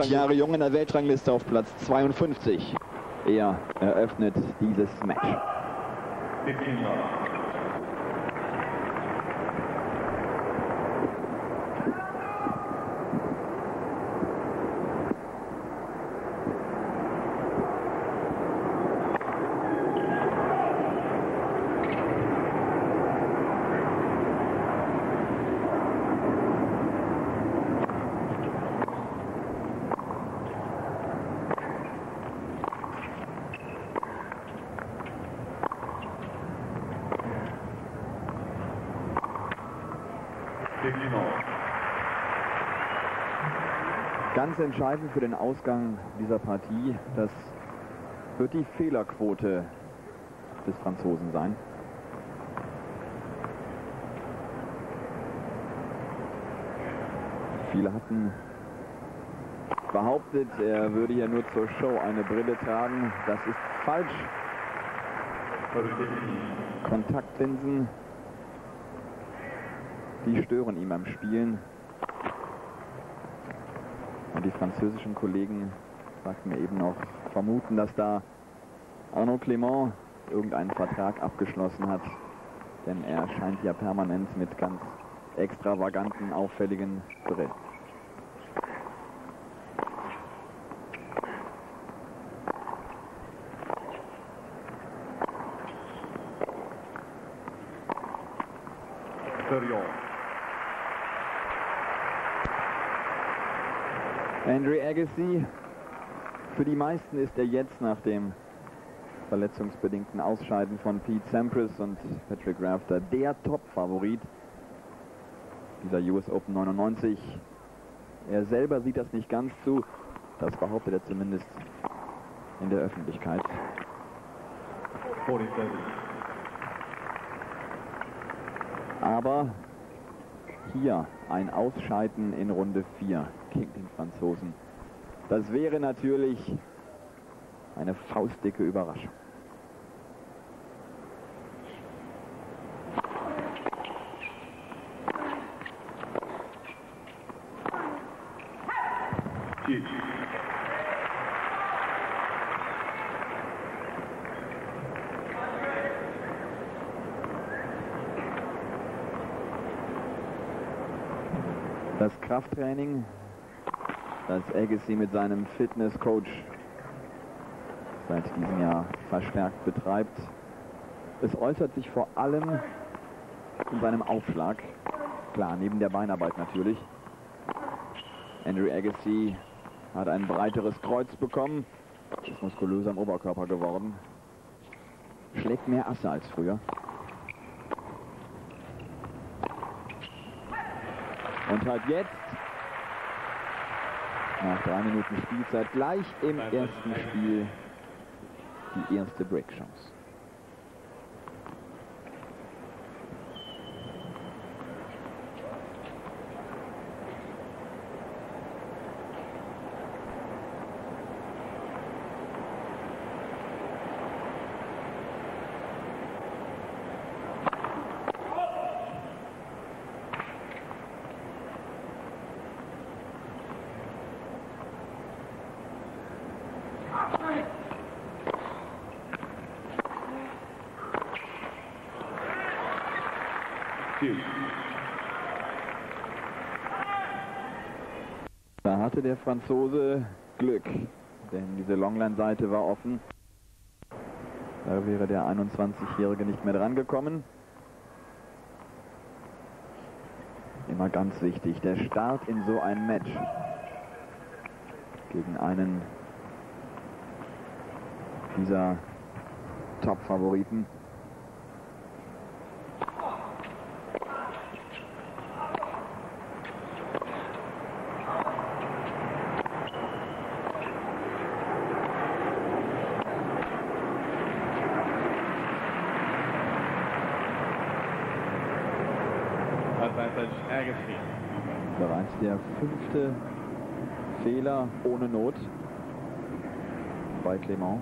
Jahre jung in der Weltrangliste auf Platz 52. Er eröffnet dieses Match. Ganz entscheidend für den Ausgang dieser Partie, das wird die Fehlerquote des Franzosen sein. Viele hatten behauptet, er würde hier nur zur Show eine Brille tragen. Das ist falsch. Kontaktlinsen, die stören ihm beim Spielen. Und die französischen Kollegen sagten mir eben noch, vermuten, dass da Arnaud Clément irgendeinen Vertrag abgeschlossen hat. Denn er scheint ja permanent mit ganz extravaganten, auffälligen Brillen. Andre Agassi, für die meisten ist er jetzt nach dem verletzungsbedingten Ausscheiden von Pete Sampras und Patrick Rafter der Top-Favorit dieser US Open 99. Er selber sieht das nicht ganz zu, das behauptet er zumindest in der Öffentlichkeit. Aber hier ein Ausscheiden in Runde 4 gegen den Franzosen. Das wäre natürlich eine faustdicke Überraschung. Das Krafttraining, das Agassi mit seinem Fitnesscoach seit diesem Jahr verstärkt betreibt, es äußert sich vor allem in seinem Aufschlag. Klar, neben der Beinarbeit natürlich. Andre Agassi hat ein breiteres Kreuz bekommen, ist muskulöser im Oberkörper geworden, schlägt mehr Asse als früher. Und hat jetzt, nach 3 Minuten Spielzeit, gleich im ersten Spiel die erste Breakchance. Da hatte der Franzose Glück, denn diese Longline-Seite war offen. Da wäre der 21-Jährige nicht mehr dran gekommen. Immer ganz wichtig, der Start in so ein Match gegen einen dieser Top-Favoriten. Bereits der 5. Fehler ohne Not bei Clément.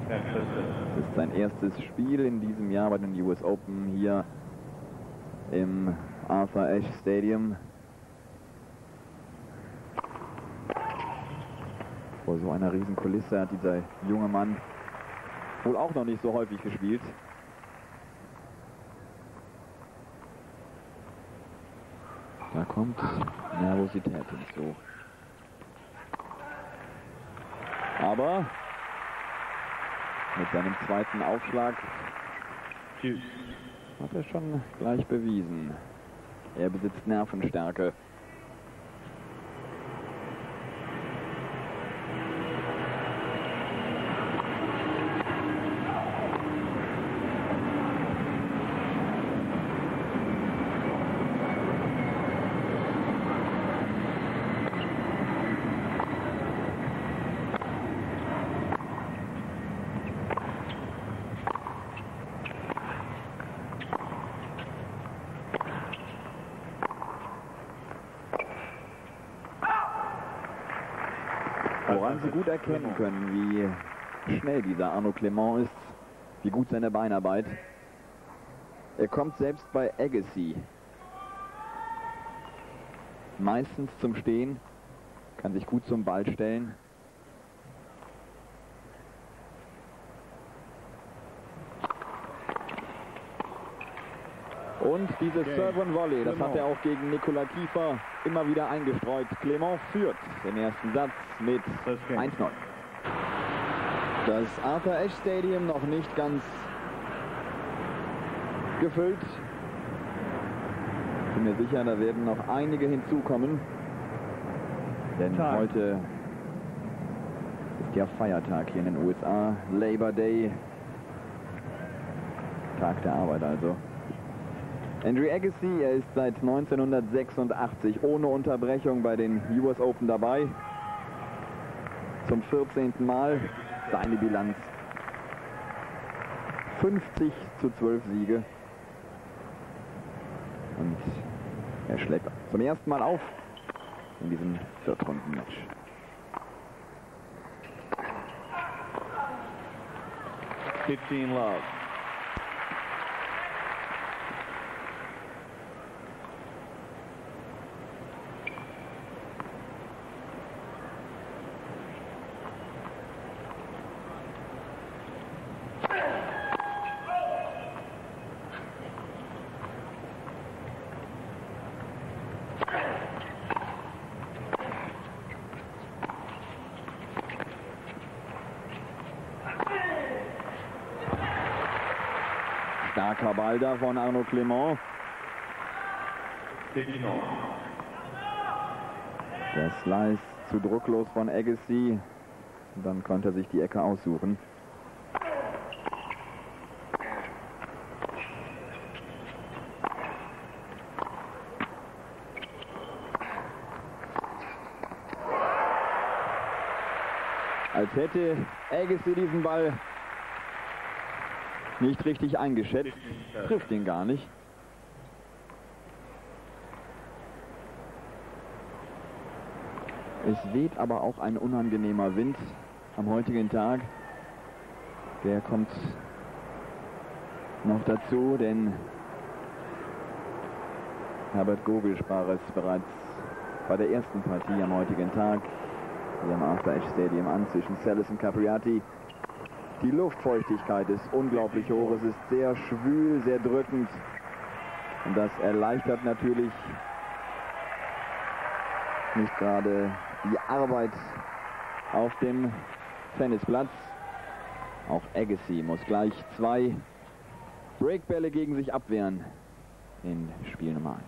Das ist sein erstes Spiel in diesem Jahr bei den US Open hier im Arthur Ashe Stadium. Vor so einer riesen Kulisse hat dieser junge Mann wohl auch noch nicht so häufig gespielt. Da kommt Nervosität hinzu. Aber mit seinem zweiten Aufschlag hat er schon gleich bewiesen. Er besitzt Nervenstärke. Woran Sie gut erkennen können, wie schnell dieser Arnaud Clément ist, wie gut seine Beinarbeit. Er kommt selbst bei Agassi meistens zum Stehen, kann sich gut zum Ball stellen. Und dieses Serve and Volley, das hat er auch gegen Nikola Kiefer immer wieder eingestreut. Clément führt den ersten Satz mit 1-0. Das Arthur Ashe Stadium noch nicht ganz gefüllt. Ich bin mir sicher, da werden noch einige hinzukommen. Denn heute ist ja Feiertag hier in den USA. Labor Day. Tag der Arbeit also. Andrew Agassi, er ist seit 1986 ohne Unterbrechung bei den US Open dabei. Zum 14. Mal seine Bilanz. 50-12 Siege. Und er schlägt zum ersten Mal auf in diesem Viertrunden-Match. Love. Starker Ball da von Arnaud Clément. Der Slice zu drucklos von Agassi. Dann konnte er sich die Ecke aussuchen. Als hätte Agassi diesen Ball nicht richtig eingeschätzt, trifft ihn gar nicht. Es weht aber auch ein unangenehmer Wind am heutigen Tag. Der kommt noch dazu, denn Herbert Gogel sprach es bereits bei der ersten Partie am heutigen Tag hier im Arthur Ashe Stadium an zwischen Salas und Capriati. Die Luftfeuchtigkeit ist unglaublich hoch, es ist sehr schwül, sehr drückend und das erleichtert natürlich nicht gerade die Arbeit auf dem Tennisplatz. Auch Agassi muss gleich 2 Breakbälle gegen sich abwehren in Spiel Nummer 1.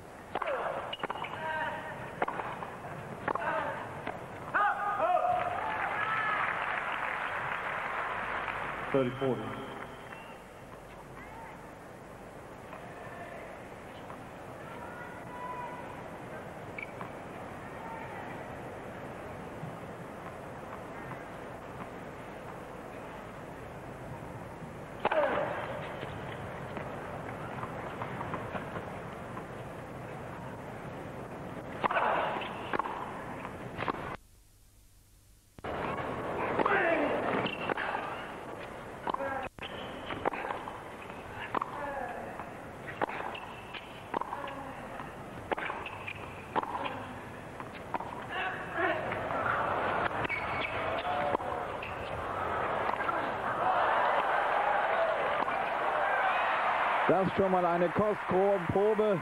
Das ist schon mal eine Kostprobe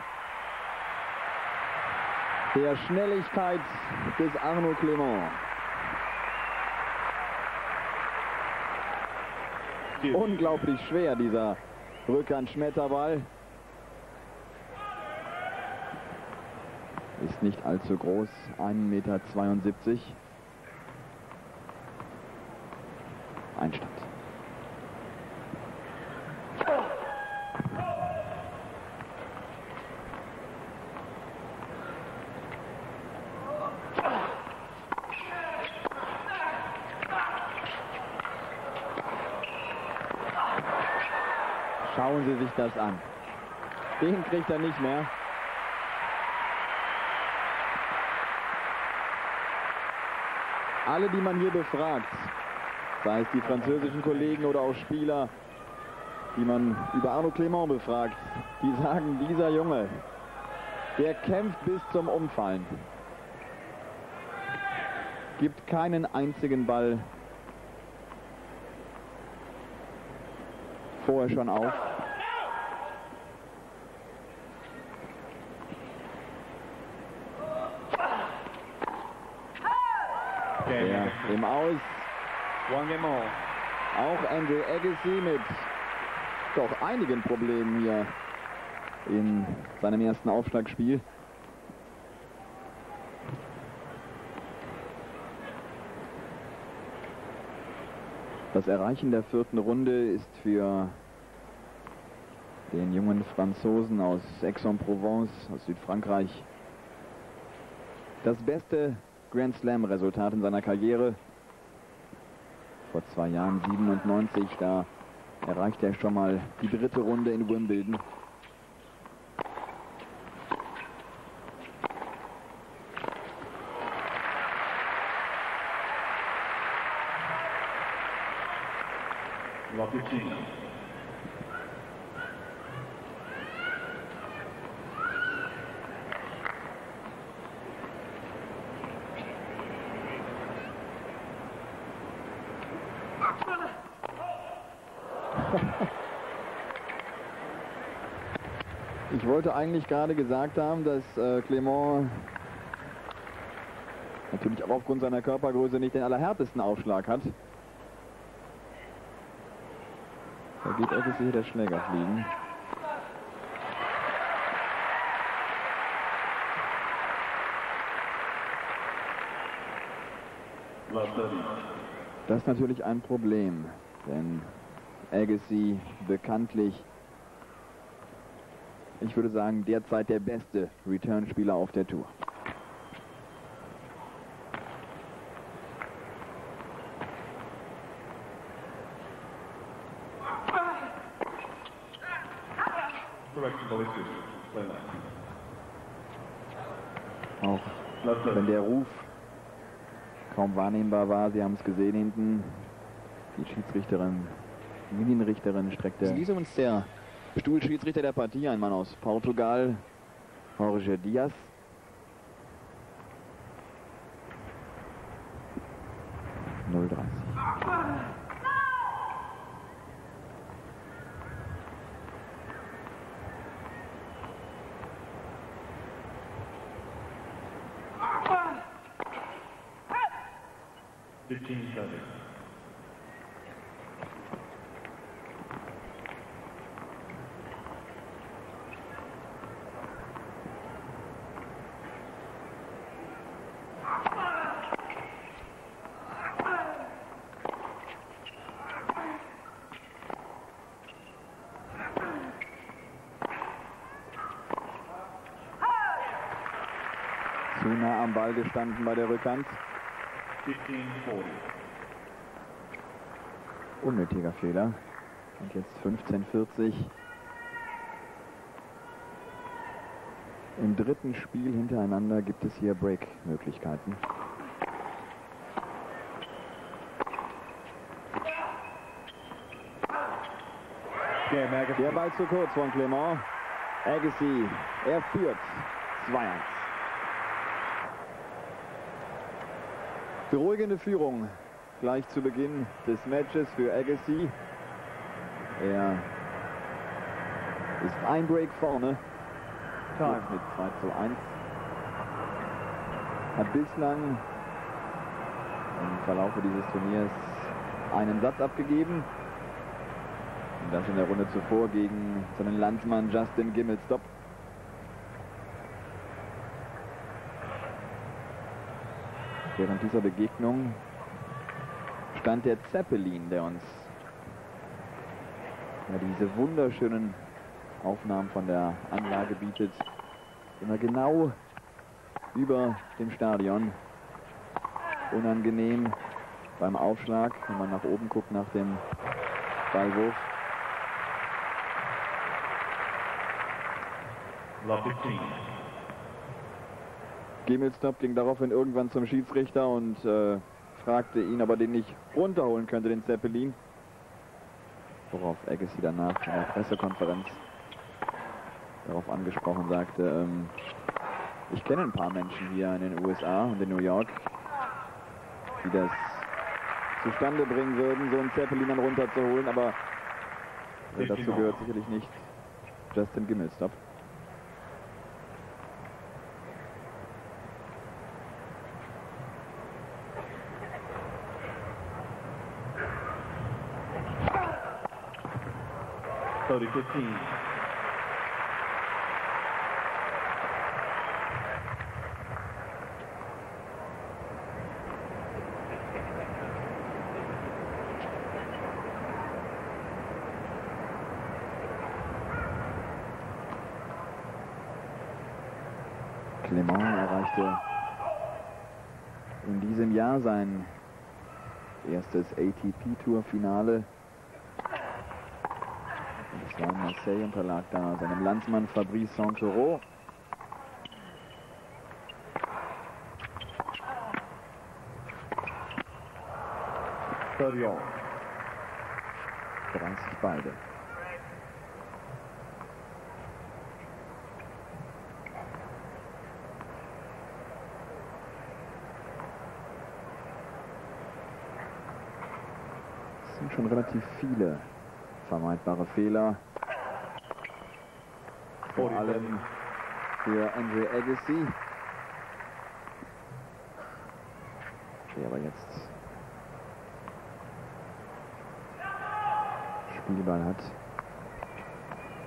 der Schnelligkeit des Arnaud Clément. Unglaublich schwer, dieser Rückhand-Schmetterball. Ist nicht allzu groß, 1,72 Meter. Einstand. Schauen Sie sich das an. Den kriegt er nicht mehr. Alle, die man hier befragt, sei es die französischen Kollegen oder auch Spieler, die man über Arnaud Clément befragt, die sagen, dieser Junge, der kämpft bis zum Umfallen. Gibt keinen einzigen Ball vorher schon auf. Ja, im Aus. Auch Andrew Agassi mit doch einigen Problemen hier in seinem ersten Aufschlagspiel. Das Erreichen der 4. Runde ist für den jungen Franzosen aus Aix-en-Provence, aus Südfrankreich, das beste Grand Slam-Resultat in seiner Karriere. Vor 2 Jahren, 97, da erreichte er schon mal die 3. Runde in Wimbledon. Ich wollte eigentlich gerade gesagt haben, dass Clément natürlich auch aufgrund seiner Körpergröße nicht den allerhärtesten Aufschlag hat. Da geht Agassi hier der Schläger fliegen. Das ist natürlich ein Problem, denn Agassi bekanntlich, ich würde sagen, derzeit der beste Return-Spieler auf der Tour. Auch wenn der Ruf kaum wahrnehmbar war, Sie haben es gesehen hinten, die Schiedsrichterin, Linienrichterin streckte. Diese uns der Stuhlschiedsrichter der Partie, ein Mann aus Portugal, Jorge Dias. Zu nah am Ball gestanden bei der Rückhand. 15-40. Unnötiger Fehler. Und jetzt 15:40. Im 3. Spiel hintereinander gibt es hier Break-Möglichkeiten. Der Ball zu kurz von Clément. Agassi, er führt 2-1. Beruhigende Führung gleich zu Beginn des Matches für Agassi. Er Ist ein Break vorne. Time. Mit 2:1. Hat bislang im Verlauf dieses Turniers einen Satz abgegeben. Und das in der Runde zuvor gegen seinen Landsmann Justin Gimelstob. Während dieser Begegnung stand der Zeppelin, der uns diese wunderschönen Aufnahmen von der Anlage bietet, immer genau über dem Stadion. Unangenehm beim Aufschlag, wenn man nach oben guckt nach dem Ballwurf. Love 15. Gimelstob ging daraufhin irgendwann zum Schiedsrichter und fragte ihn, ob er den nicht runterholen könnte, den Zeppelin. Worauf Agassi danach in der Pressekonferenz darauf angesprochen sagte, ich kenne ein paar Menschen hier in den USA und in New York, die das zustande bringen würden, so einen Zeppelin dann runterzuholen, aber dazu gehört sicherlich nicht Justin Gimelstob. So, die 15. Clement erreichte in diesem Jahr sein erstes ATP-Tour-Finale. Das war in Marseille, unterlag da seinem Landsmann Fabrice Santoro. Thirty-all. 30 beide. Es sind schon relativ viele vermeidbare Fehler. Vor allem für Andre Agassi, der aber jetzt Spielball hat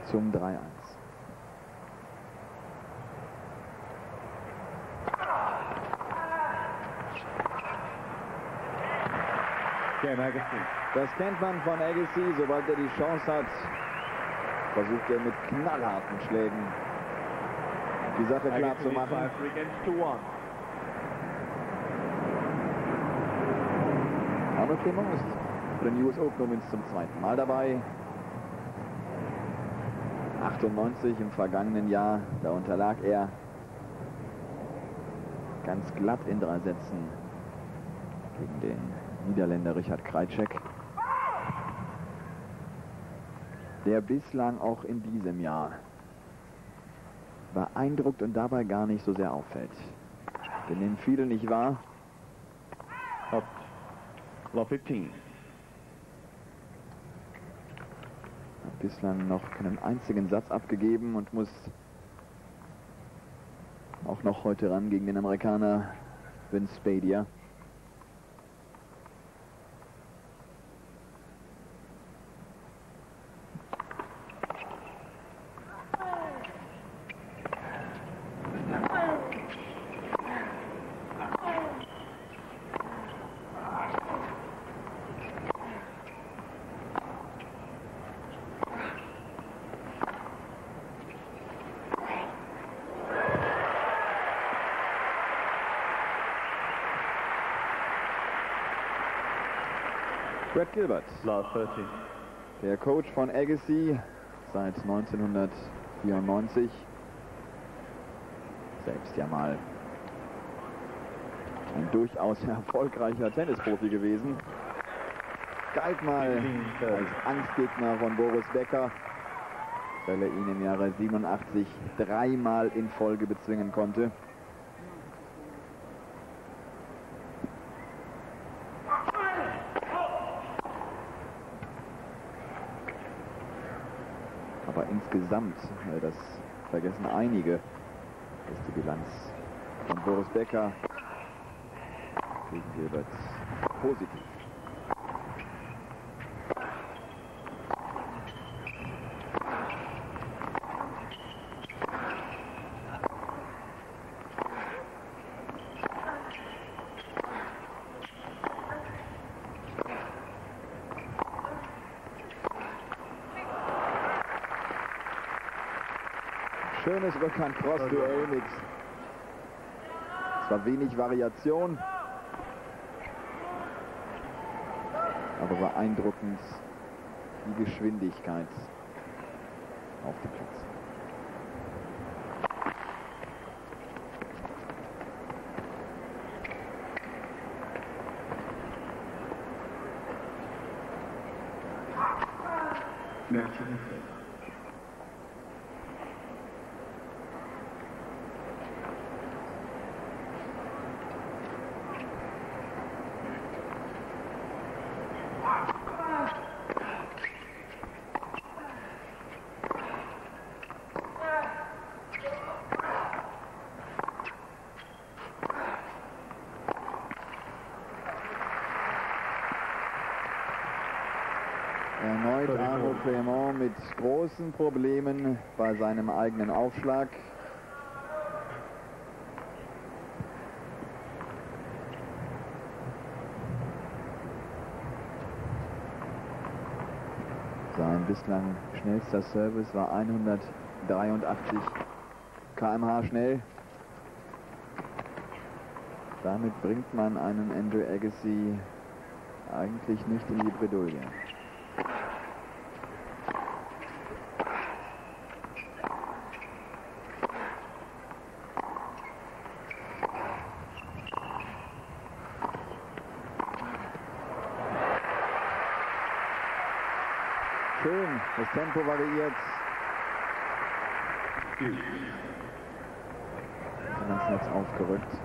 zum 3:1. Game Agassi. Das kennt man von Agassi, sobald er die Chance hat, versucht er mit knallharten Schlägen die Sache klar zu machen. 5-3 against 2-1. Arnaud Clement ist für den US Open übrigens zum zweiten Mal dabei. 98 im vergangenen Jahr, da unterlag er ganz glatt in 3 Sätzen gegen den Niederländer Richard Krajicek, der bislang auch in diesem Jahr beeindruckt und dabei gar nicht so sehr auffällt. Den nehmen viele nicht wahr. Up. Love 15. Hat bislang noch keinen einzigen Satz abgegeben und muss auch noch heute ran gegen den Amerikaner Vince Spadia. Brad Gilbert, Love 13. der Coach von Agassi seit 1994. Selbst ja mal ein durchaus erfolgreicher Tennisprofi gewesen. Galt mal als Angstgegner von Boris Becker, weil er ihn im Jahre 87 dreimal in Folge bezwingen konnte. Aber insgesamt, das vergessen einige, ist die Bilanz von Boris Becker gegen Gilbert positiv. Schönes Rückhand-Cross-Duell mit zwar wenig Variation, aber beeindruckend die Geschwindigkeit auf dem Platz. Erneut Arnaud Clément mit großen Problemen bei seinem eigenen Aufschlag. Sein bislang schnellster Service war 183 km/h schnell. Damit bringt man einen Andrew Agassi eigentlich nicht in die Bredouille. Schön, das Tempo variiert. Ins Netz aufgerückt.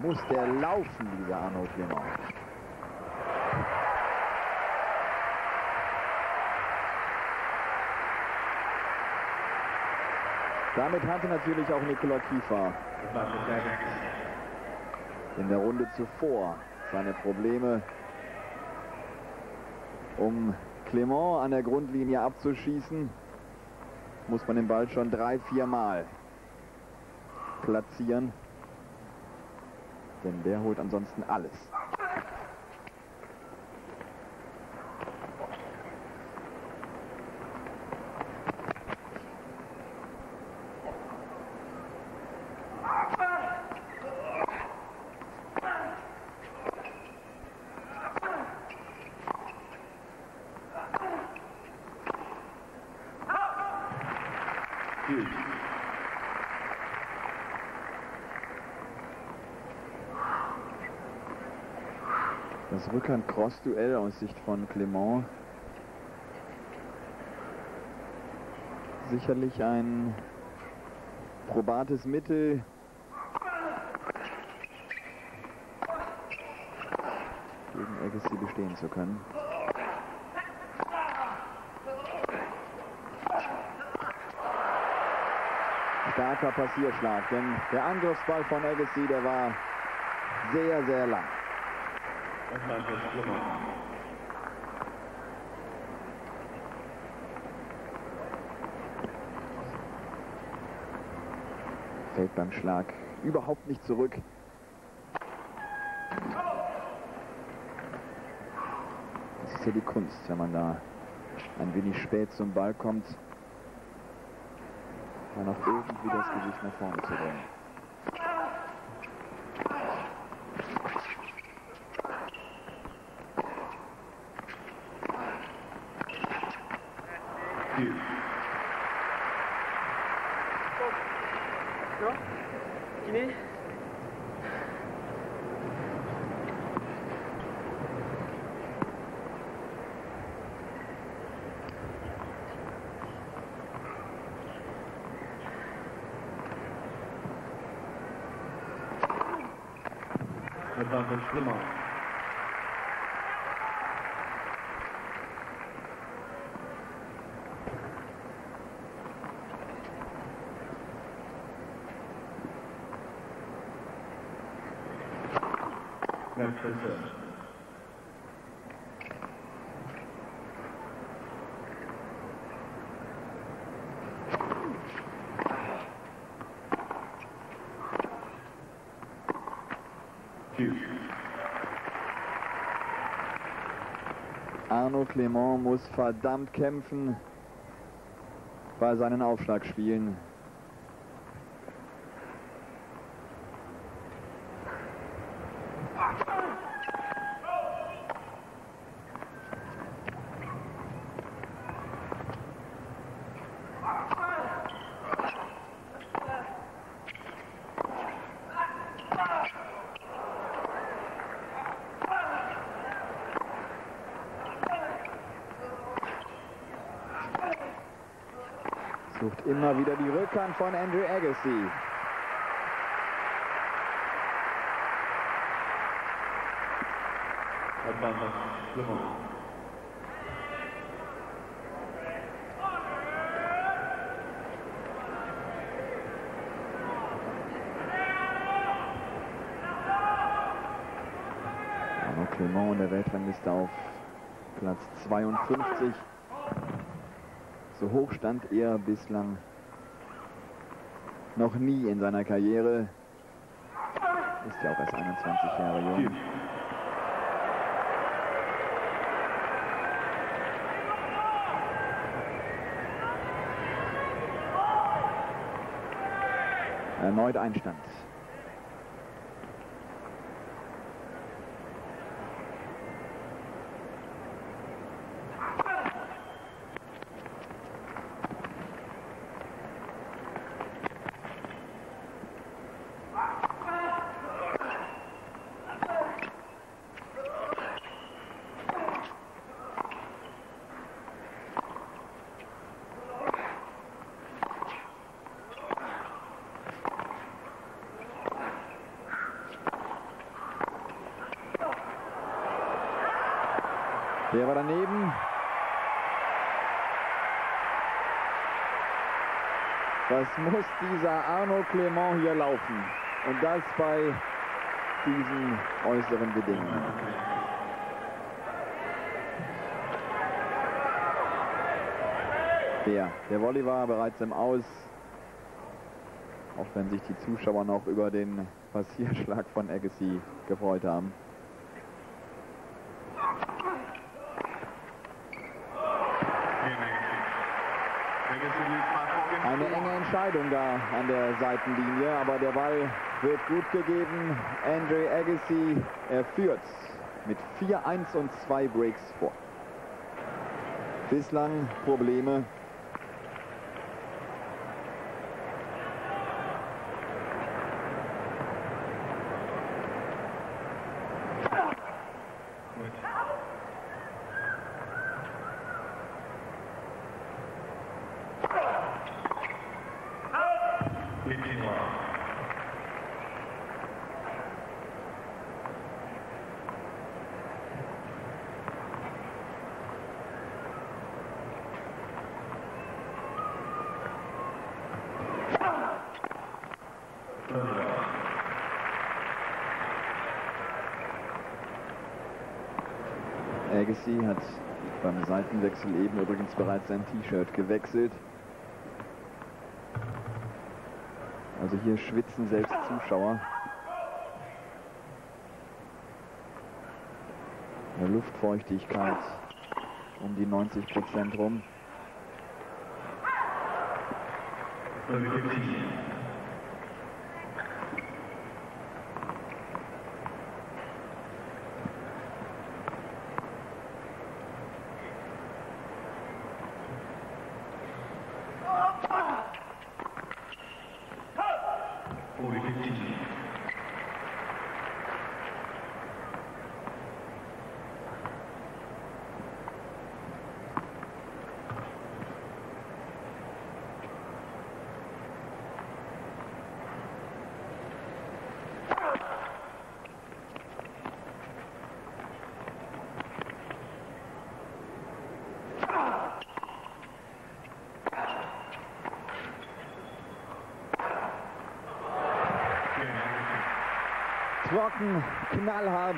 Muss der laufen, dieser Arnaud Clément. Damit hatte natürlich auch Nicolas Kiefer in der Runde zuvor seine Probleme, um Clément an der Grundlinie abzuschießen. Muss man den Ball schon 3-4 Mal platzieren. Denn der holt ansonsten alles. Das Rückhand-Cross-Duell aus Sicht von Clément. Sicherlich ein probates Mittel, gegen Agassi bestehen zu können. Starker Passierschlag, denn der Angriffsball von Agassi, der war sehr, sehr lang. Fällt beim Schlag überhaupt nicht zurück. Das ist ja die Kunst, wenn man da ein wenig spät zum Ball kommt, da noch irgendwie das Gesicht nach vorne zu bringen. Non? Dîner? Advantage Le Mans. Next return. Arnaud Clément muss verdammt kämpfen bei seinen Aufschlagspielen. Sucht immer wieder die Rückhand von Andre Agassi. Advantage Le Mans. Arnaud Clément in der Weltrangliste auf Platz 52. So hoch stand er bislang noch nie in seiner Karriere. Ist ja auch erst 21 Jahre jung. Erneut Einstand. Der war daneben. Was muss dieser Arnaud Clément hier laufen? Und das bei diesen äußeren Bedingungen. Der Volley war bereits im Aus. Auch wenn sich die Zuschauer noch über den Passierschlag von Agassi gefreut haben. Eine enge Entscheidung da an der Seitenlinie, aber der Ball wird gut gegeben. Andre Agassi, er führt mit 4-1 und 2 Breaks vor. Bislang Probleme. Agassi hat beim Seitenwechsel eben übrigens bereits sein T-Shirt gewechselt. Also hier schwitzen selbst Zuschauer. Eine Luftfeuchtigkeit um die 90% rum. Avec Epsi. Pour les petits. Trocken, knallhart.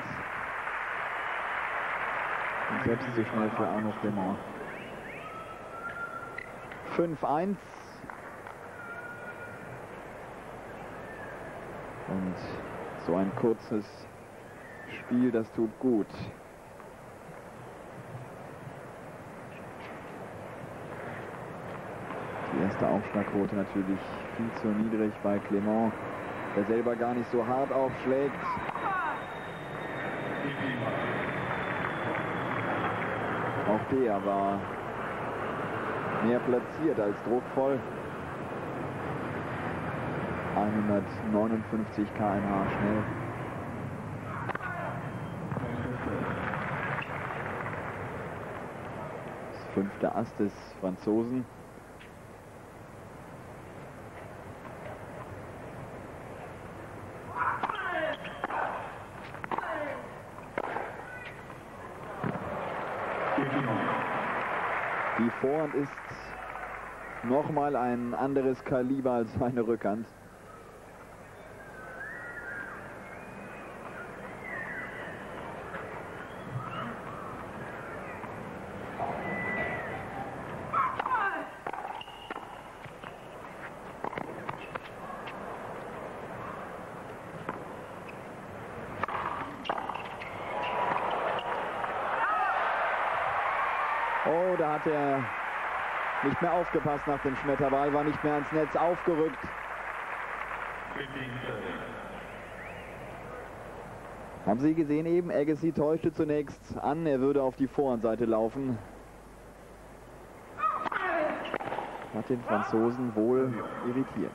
Und selbst so schnell für Arno Clément. 5-1. Und so ein kurzes Spiel, das tut gut. Die erste Aufschlagquote natürlich viel zu niedrig bei Clément, der selber gar nicht so hart aufschlägt. Auch der war mehr platziert als druckvoll. 159 km/h schnell. Das 5. Ass des Franzosen. Die Vorhand ist nochmal ein anderes Kaliber als seine Rückhand. Oh, da hat er nicht mehr aufgepasst nach dem Schmetterball, war nicht mehr ans Netz aufgerückt. Haben Sie gesehen eben, Agassi täuschte zunächst an, er würde auf die Vorhandseite laufen. Hat den Franzosen wohl irritiert.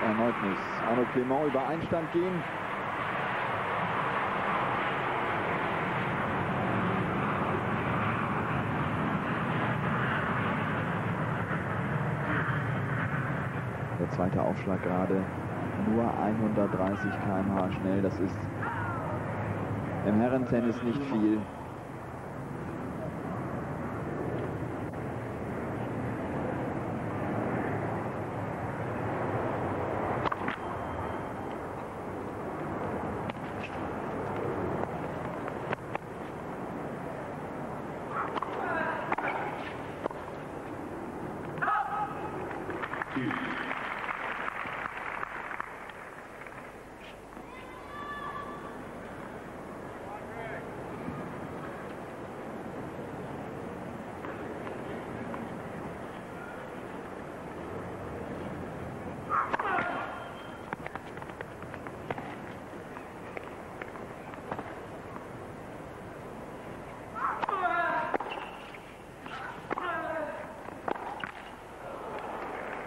Erneut muss Arno Clément über Einstand gehen. Der zweite Aufschlag gerade nur 130 km/h schnell. Das ist im Herrentennis nicht viel.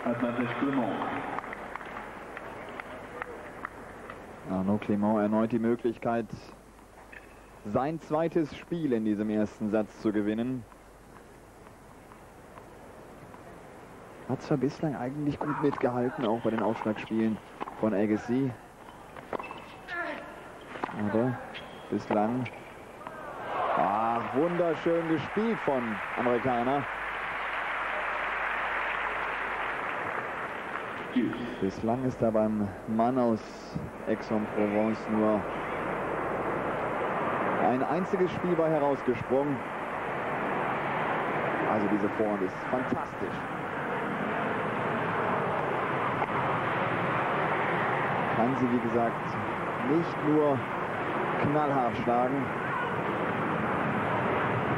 Advantage Clément. Arnaud Clément erneut die Möglichkeit, sein zweites Spiel in diesem ersten Satz zu gewinnen. Hat zwar bislang eigentlich gut mitgehalten, auch bei den Aufschlagspielen von Agassi. Aber bislang wunderschön gespielt von Amerikaner. Bislang ist da beim Mann aus Aix-en-Provence nur ein einziges Spiel bei herausgesprungen. Also diese Vorhand ist fantastisch. Kann sie, wie gesagt, nicht nur knallhart schlagen.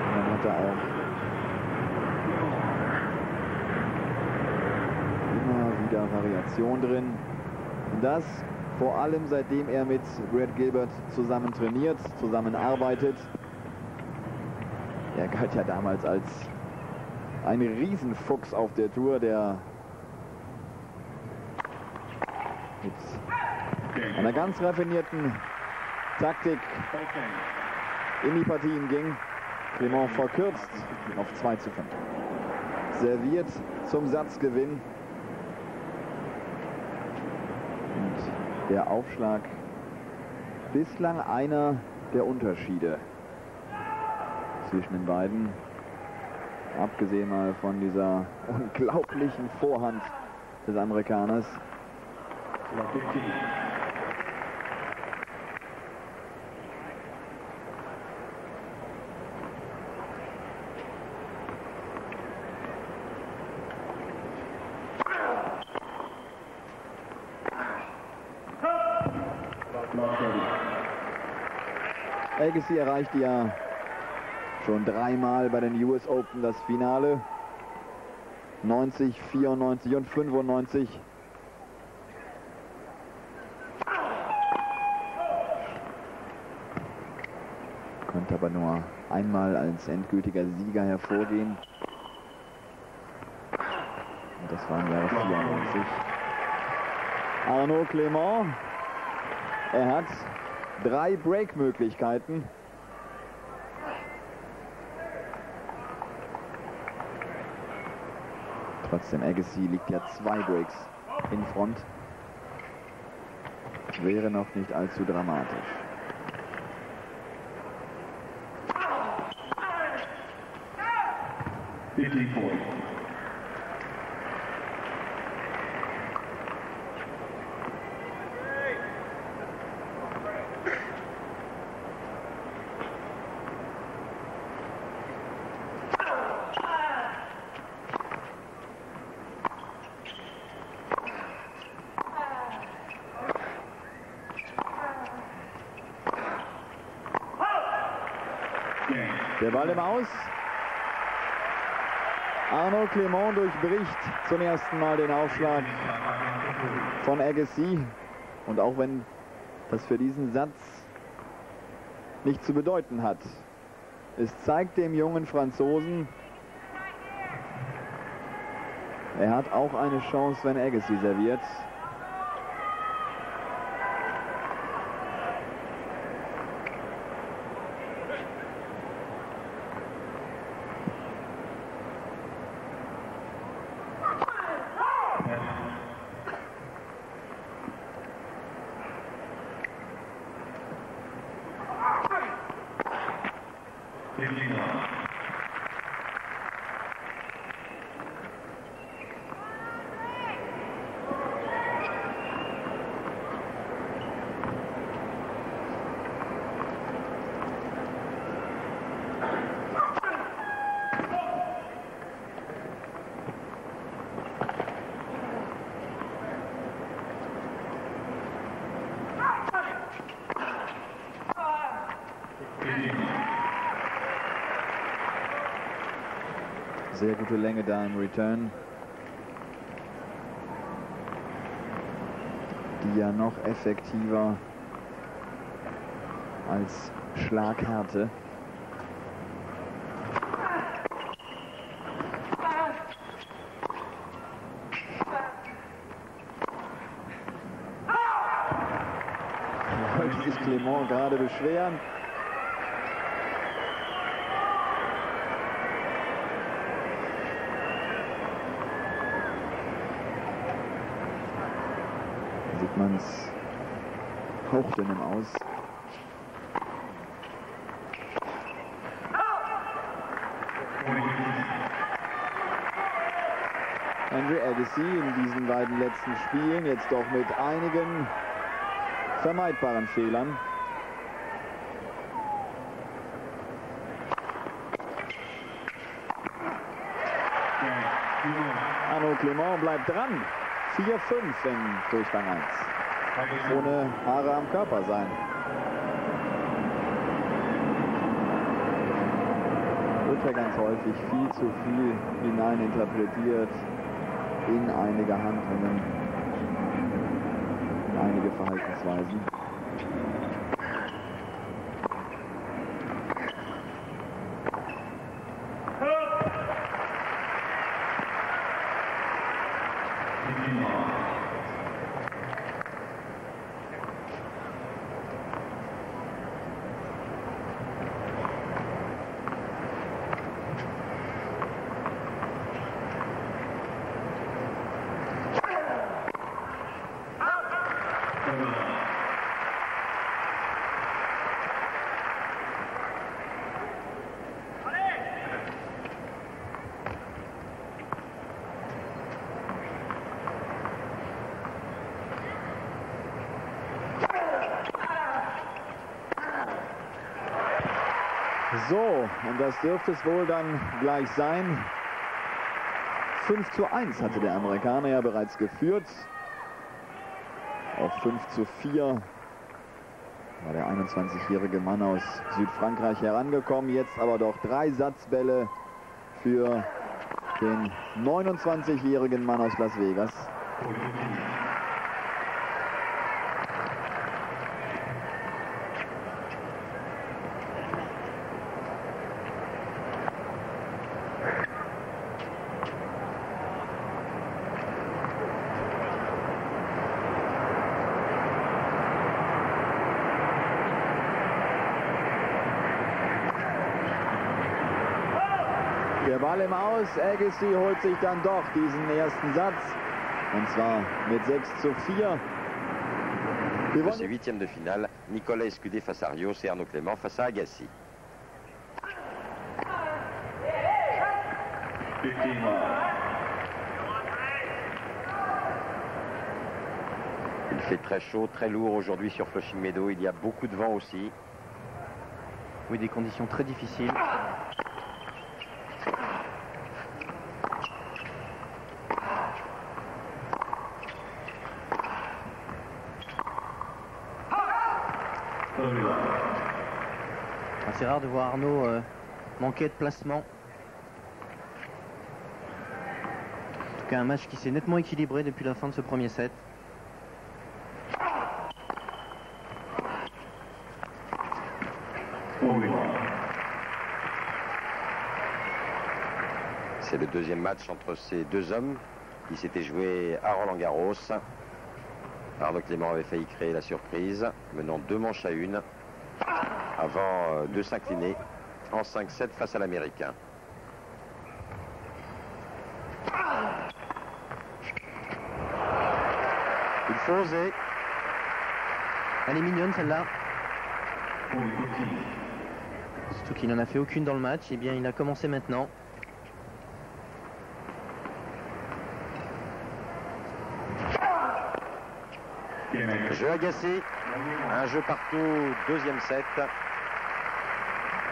Und dann hat er auch immer wieder Variation drin. Und das vor allem seitdem er mit Brad Gilbert zusammen trainiert, zusammenarbeitet. Er galt ja damals als ein Riesenfuchs auf der Tour, der mit einer ganz raffinierten Taktik in die Partien ging. Clément verkürzt auf 2:5. Serviert zum Satzgewinn. Und der Aufschlag bislang einer der Unterschiede zwischen den beiden. Abgesehen mal von dieser unglaublichen Vorhand des Amerikaners. Agassi erreichte ja schon dreimal bei den US Open das Finale. 90, 94 und 95. Konnte aber nur einmal als endgültiger Sieger hervorgehen. Und das war im Jahre 94. Arnaud Clément. Er hat 3 Break-Möglichkeiten. Trotzdem, Agassi liegt ja 2 Breaks in Front. Wäre noch nicht allzu dramatisch. Der Ball im Aus. Arnaud Clément durchbricht zum ersten Mal den Aufschlag von Agassi. Und auch wenn das für diesen Satz nicht zu bedeuten hat, es zeigt dem jungen Franzosen, er hat auch eine Chance, wenn Agassi serviert. Sehr gute Länge da im Return, die ja noch effektiver als Schlaghärte. wollte sich Clément gerade beschweren. Da sieht man es hauchdünn im Aus. Andrew Agassi in diesen beiden letzten Spielen jetzt doch mit einigen vermeidbaren Fehlern. Arnaud Clément bleibt dran. 4-5 in Durchgang 1. Ohne Haare am Körper sein. Wird ja ganz häufig viel zu viel hineininterpretiert in einige Handlungen, in einige Verhaltensweisen. So, und das dürfte es wohl dann gleich sein. 5:1 hatte der Amerikaner ja bereits geführt. Auf 5:4 war der 21-jährige Mann aus Südfrankreich herangekommen. Jetzt aber doch 3 Satzbälle für den 29-jährigen Mann aus Las Vegas. Der Ball im Aus, Agassi holt sich dann doch diesen ersten Satz. Und zwar mit 6:4. De ces huitièmes de finale, Nicolas Escudé face à Rios et Arnaud Clément face à Agassi. Il fait très chaud, très lourd aujourd'hui sur Flushing Meadow. Il y a beaucoup de vent aussi. Oui, des conditions très difficiles. C'est rare de voir Arnaud manquer de placement. En tout cas, un match qui s'est nettement équilibré depuis la fin de ce premier set. C'est le deuxième match entre ces deux hommes qui s'étaient joués à Roland-Garros. Arnaud Clément avait failli créer la surprise, menant 2-1 avant de s'incliner en 5-7 face à l'Américain. Il faut oser. Elle est mignonne celle-là. Surtout qu'il n'en a fait aucune dans le match. Eh bien, il a commencé maintenant. Jeu Agassi, un jeu partout, deuxième set.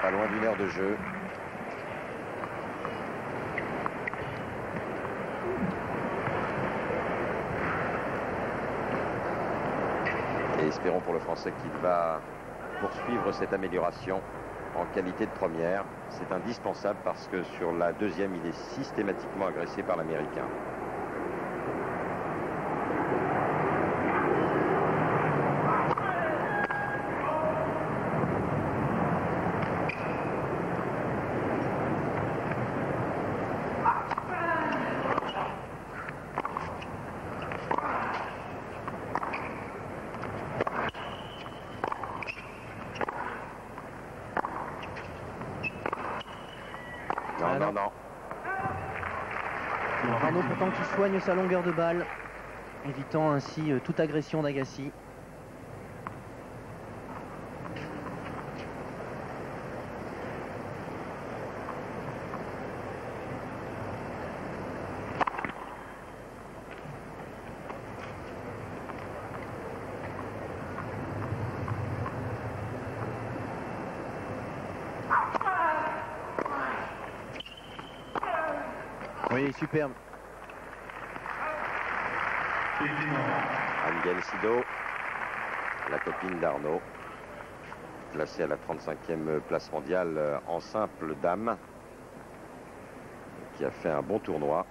Pas loin d'1 heure de jeu. Et espérons pour le Français qu'il va poursuivre cette amélioration en qualité de première. C'est indispensable parce que sur la deuxième, il est systématiquement agressé par l'Américain. Non, non. Arnaud pourtant qui soigne sa longueur de balle, évitant ainsi toute agression d'Agassi. Oui, superbe. Anne Sido, la copine d'Arnaud, classée à la 35e place mondiale en simple dame, qui a fait un bon tournoi.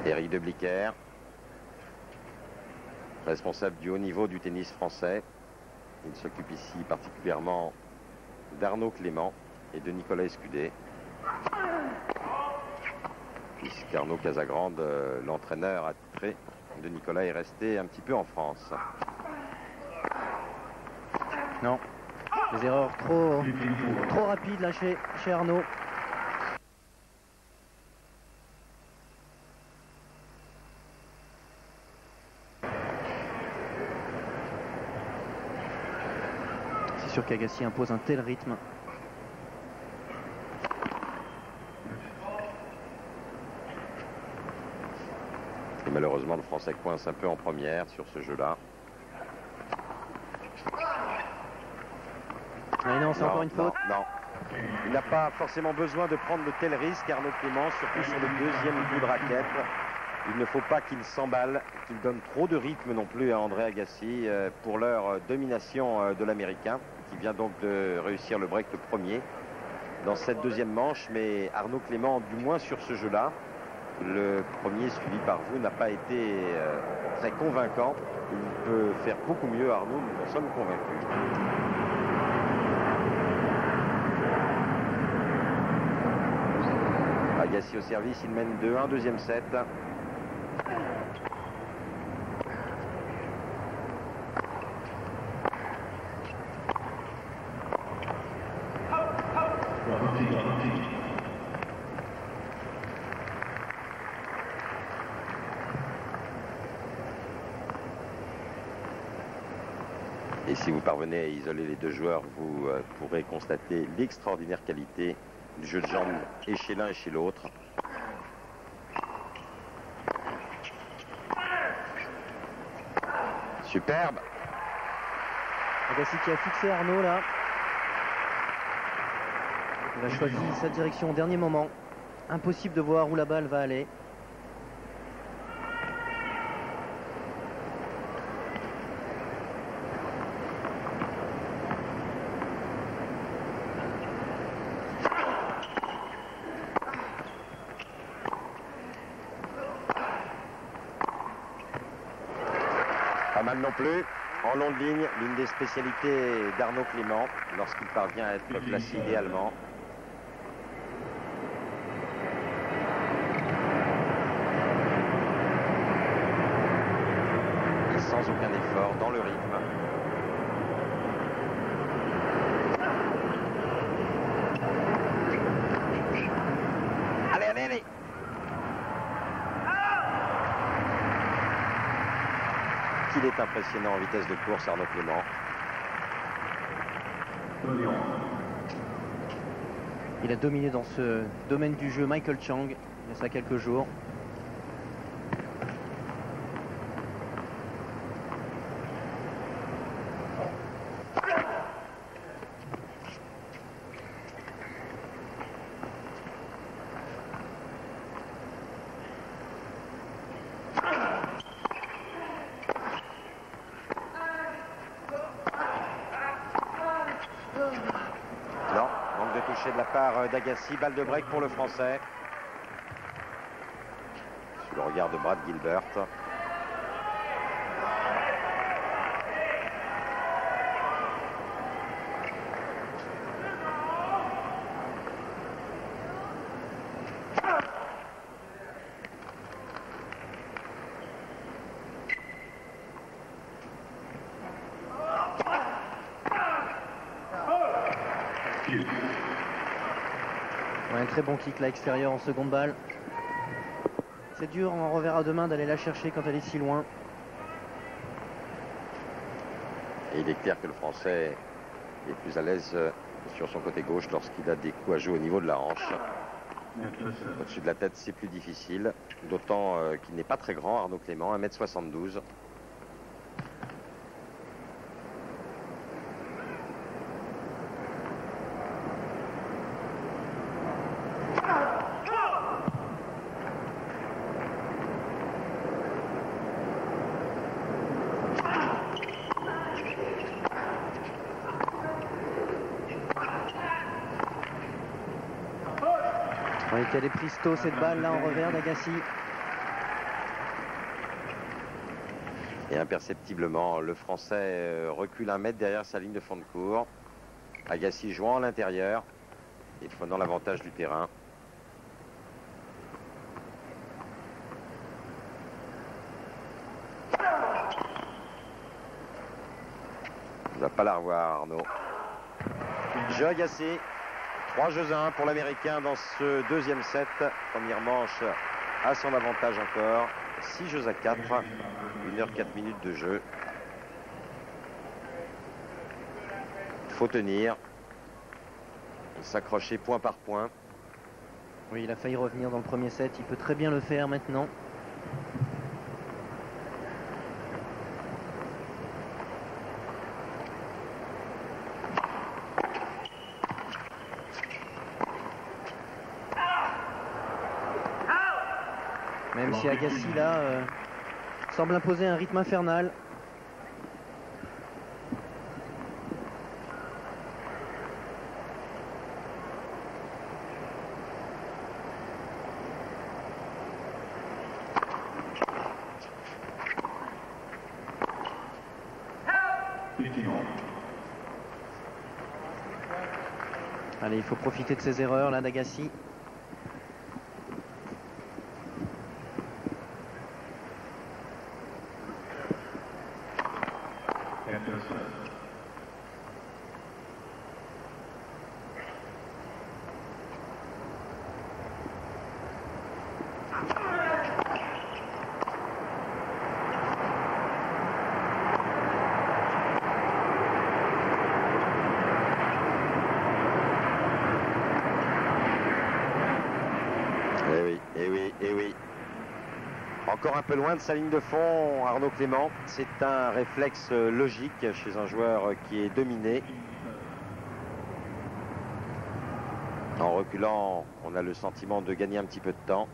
Éric de Bliquer, responsable du haut niveau du tennis français. Il s'occupe ici particulièrement d'Arnaud Clément et de Nicolas Escudé. Puisqu'Arnaud Casagrande, l'entraîneur attitré de Nicolas, est resté un petit peu en France. Non, des erreurs trop rapides là chez Arnaud. C'est sûr qu'Agassi impose un tel rythme. Et malheureusement, le Français coince un peu en première sur ce jeu-là. Ah non, c'est encore une faute. Non. Il n'a pas forcément besoin de prendre de tels risques, Arnaud Clément, surtout sur le deuxième coup de raquette. Il ne faut pas qu'il s'emballe, qu'il donne trop de rythme non plus à André Agassi pour leur domination de l'Américain, qui vient donc de réussir le break le premier dans cette deuxième manche. Mais Arnaud Clément, du moins sur ce jeu-là, le premier suivi par vous n'a pas été très convaincant. Il peut faire beaucoup mieux, Arnaud, nous en sommes convaincus. Agassi au service, il mène 2-1, deuxième set. Et si vous parvenez à isoler les deux joueurs, vous pourrez constater l'extraordinaire qualité du jeu de jambes et chez l'un et chez l'autre. Superbe. Agassi qui a fixé Arnaud là. Il a choisi sa direction au dernier moment. Impossible de voir où la balle va aller. Pas mal non plus. En longue ligne, l'une des spécialités d'Arnaud Clément lorsqu'il parvient à être placé idéalement. Et sans aucun effort dans le rythme. Allez, allez, allez! Qu'il est impressionnant en vitesse de course, Arnaud Clément. Il a dominé dans ce domaine du jeu Michael Chang il y a ça quelques jours. accroché de la part d'Agassi. Balle de break pour le Français. Sous le regard de Brad Gilbert. Ouais, un très bon kick là extérieur en seconde balle. C'est dur en revers à deux mains d'aller la chercher quand elle est si loin. Et il est clair que le Français est plus à l'aise sur son côté gauche lorsqu'il a des coups à jouer au niveau de la hanche. Au-dessus de la tête, c'est plus difficile. D'autant qu'il n'est pas très grand, Arnaud Clément, 1m72. Oui, qu'elle est prise tôt cette balle là en revers d'Agassi. Et imperceptiblement, le Français recule 1 mètre derrière sa ligne de fond de cours. Agassi jouant à l'intérieur et prenant l'avantage du terrain. Il ne va pas la revoir, Arnaud. Jeu Agassi. 3 jeux à 1 pour l'Américain dans ce deuxième set. Première manche à son avantage encore. 6 jeux à 4. 1h04 de jeu. Il faut tenir. S'accrocher point par point. Oui, il a failli revenir dans le premier set. Il peut très bien le faire maintenant. Même si Agassi là semble imposer un rythme infernal. Allez, il faut profiter de ses erreurs là d'Agassi. Eh oui. Encore un peu loin de sa ligne de fond, Arnaud Clément. C'est un réflexe logique chez un joueur qui est dominé. En reculant, on a le sentiment de gagner un petit peu de temps.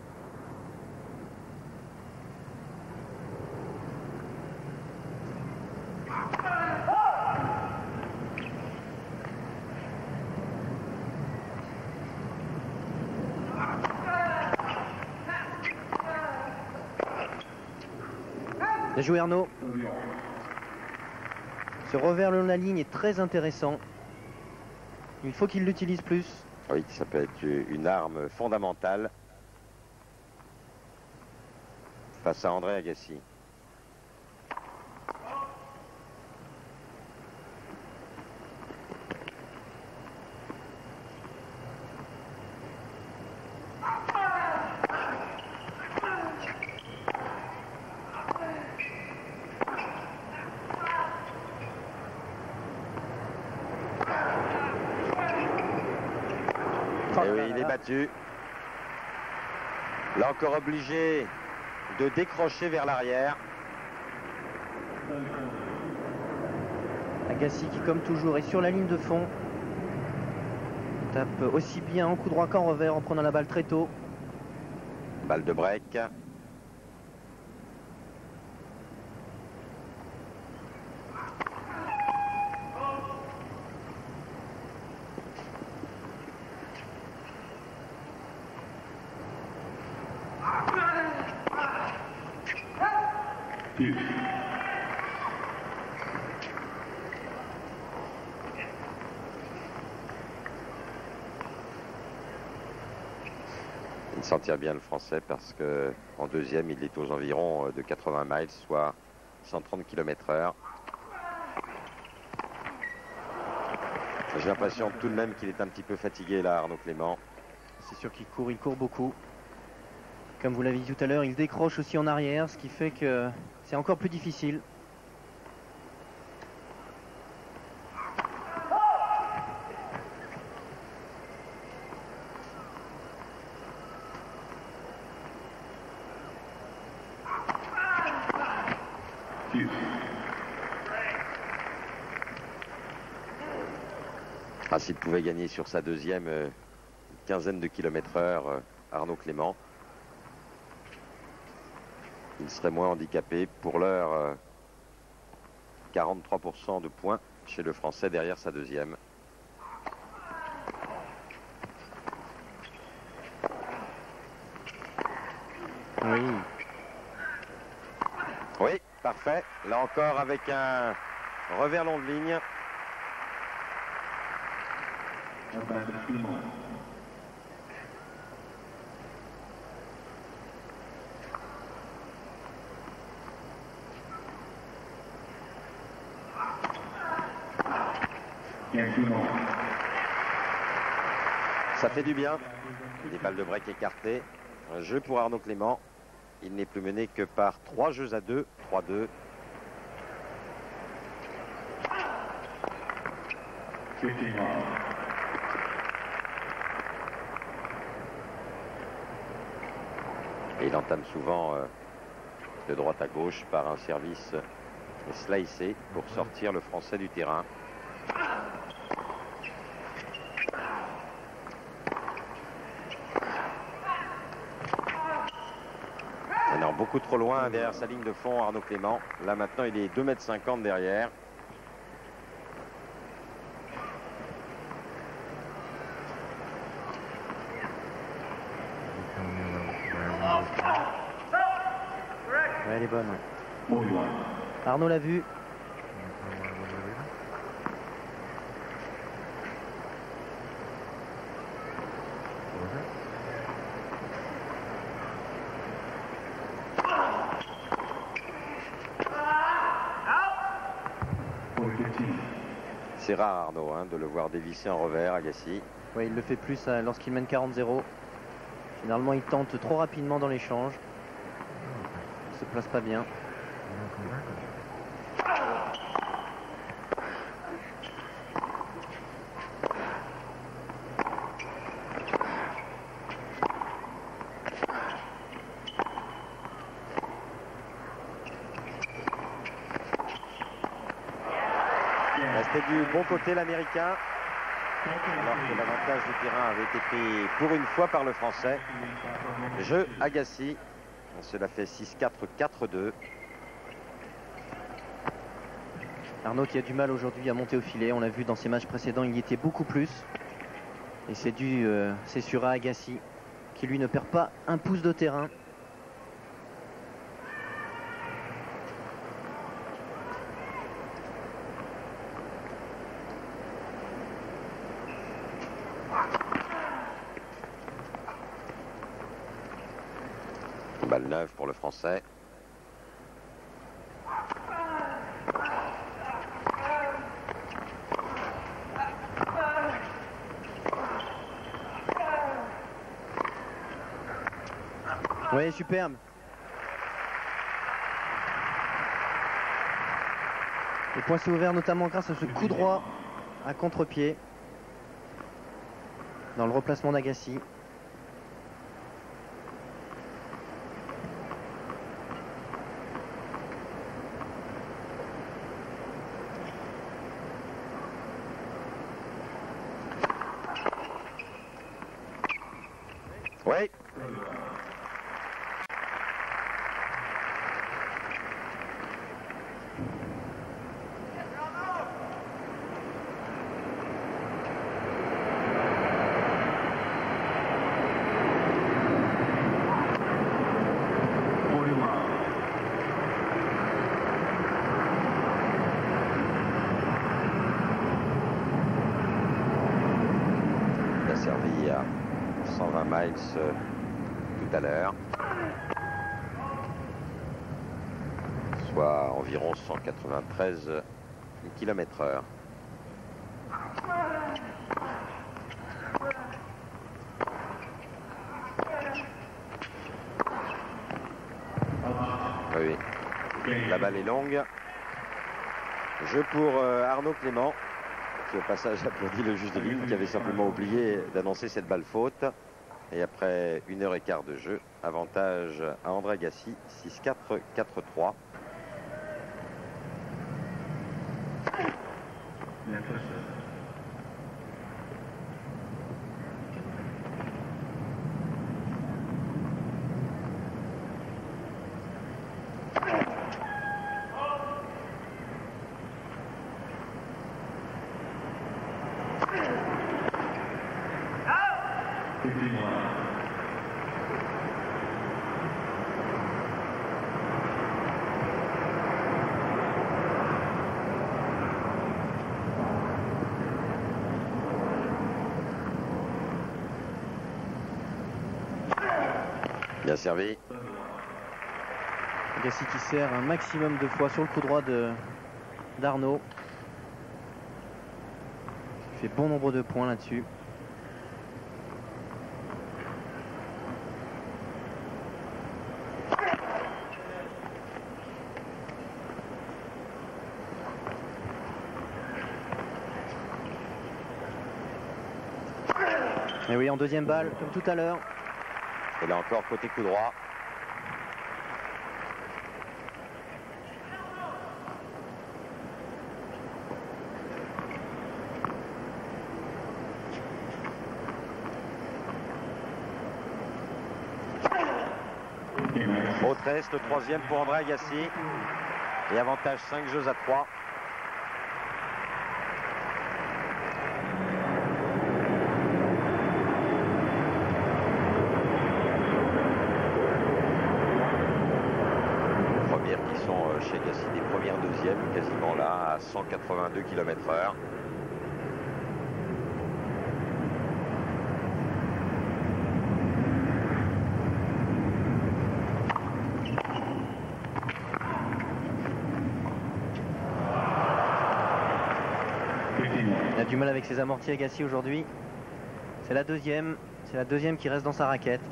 Bien joué Arnaud. Ce revers le long de la ligne est très intéressant. Il faut qu'il l'utilise plus. Oui, ça peut être une arme fondamentale face à André Agassi. Et oui, il est battu. Là encore obligé de décrocher vers l'arrière. Agassi qui comme toujours est sur la ligne de fond. Tape aussi bien en coup droit qu'en revers en prenant la balle très tôt. Balle de break. Il s'en tire bien le Français parce que en deuxième, il est aux environs de 80 miles, soit 130 km/h. J'ai l'impression tout de même qu'il est un petit peu fatigué là, Arnaud Clément. C'est sûr qu'il court beaucoup. Comme vous l'avez dit tout à l'heure, il décroche aussi en arrière, ce qui fait que c'est encore plus difficile. Ah, s'il pouvait gagner sur sa deuxième quinzaine de km/h, Arnaud Clément, il serait moins handicapé. Pour l'heure, 43% de points chez le Français derrière sa deuxième. Oui. Oui, parfait. Là encore avec un revers long de ligne. Ça fait du bien. Des balles de break écartées. Un jeu pour Arnaud Clément. Il n'est plus mené que par 3 jeux à 2. 3-2. Et il entame souvent de droite à gauche par un service slicé pour sortir le Français du terrain. Alors, beaucoup trop loin derrière sa ligne de fond, Arnaud Clément. Là maintenant il est 2,50 m derrière. Ouais, elle est bonne. Arnaud l'a vu. C'est rare, Arnaud, hein, de le voir dévisser en revers, Agassi. Oui, il le fait plus lorsqu'il mène 40-0. Finalement, il tente trop rapidement dans l'échange. Il se place pas bien. Restait du bon côté l'Américain, alors que l'avantage du terrain avait été pris pour une fois par le Français. Jeu Agassi. Cela fait 6-4, 4-2. Arnaud qui a du mal aujourd'hui à monter au filet. On l'a vu dans ses matchs précédents, il y était beaucoup plus. Et c'est sur Agassi qui lui ne perd pas un pouce de terrain. Balle neuve pour le Français. Oui, superbe. Le point s'est ouvert notamment grâce à ce coup droit à contre-pied dans le replacement d'Agassi. Oui. Il a servi à 120 miles tout à l'heure. Soit environ 193 km/h. Oui, la balle est longue. Jeu pour Arnaud Clément, qui au passage applaudit le juge de ligne qui avait simplement oublié d'annoncer cette balle faute. Et après 1h15 de jeu, avantage à André Agassi, 6-4, 4-3. Bien servi. Agassi qui sert un maximum de fois sur le coup droit d'Arnaud. Il fait bon nombre de points là-dessus. Et oui, en deuxième balle, comme tout à l'heure. Et là encore, côté coup droit. Au 13, le troisième pour André Agassi. Et avantage 5 jeux à 3. Chez Agassi, des premières deuxièmes, quasiment là, à 182 km/h. Il a du mal avec ses amortis Agassi aujourd'hui. C'est la deuxième qui reste dans sa raquette.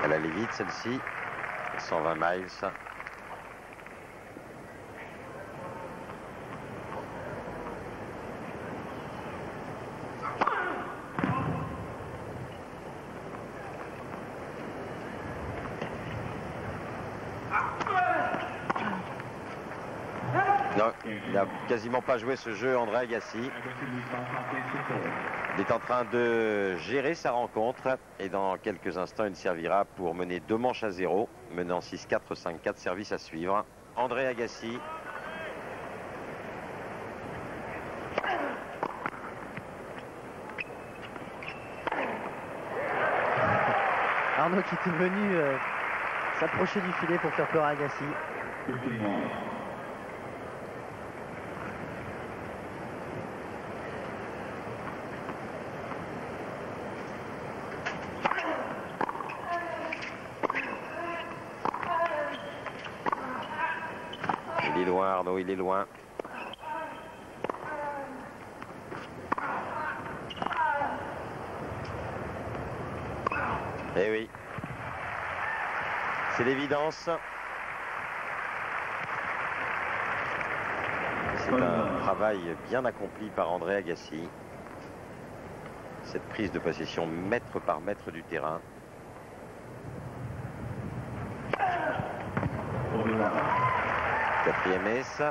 Elle allait vite celle-ci, 120 miles. Non, il n'a quasiment pas joué ce jeu, André Agassi. Il est en train de gérer sa rencontre et dans quelques instants, il servira pour mener 2 manches à 0, menant 6-4, 5-4, service à suivre. André Agassi. Arnaud qui était venu s'approcher du filet pour faire peur à Agassi. Il est loin, Arnaud, il est loin. Eh oui. C'est l'évidence. C'est un travail bien accompli par André Agassi. Cette prise de possession mètre par mètre du terrain. Quatrième ace.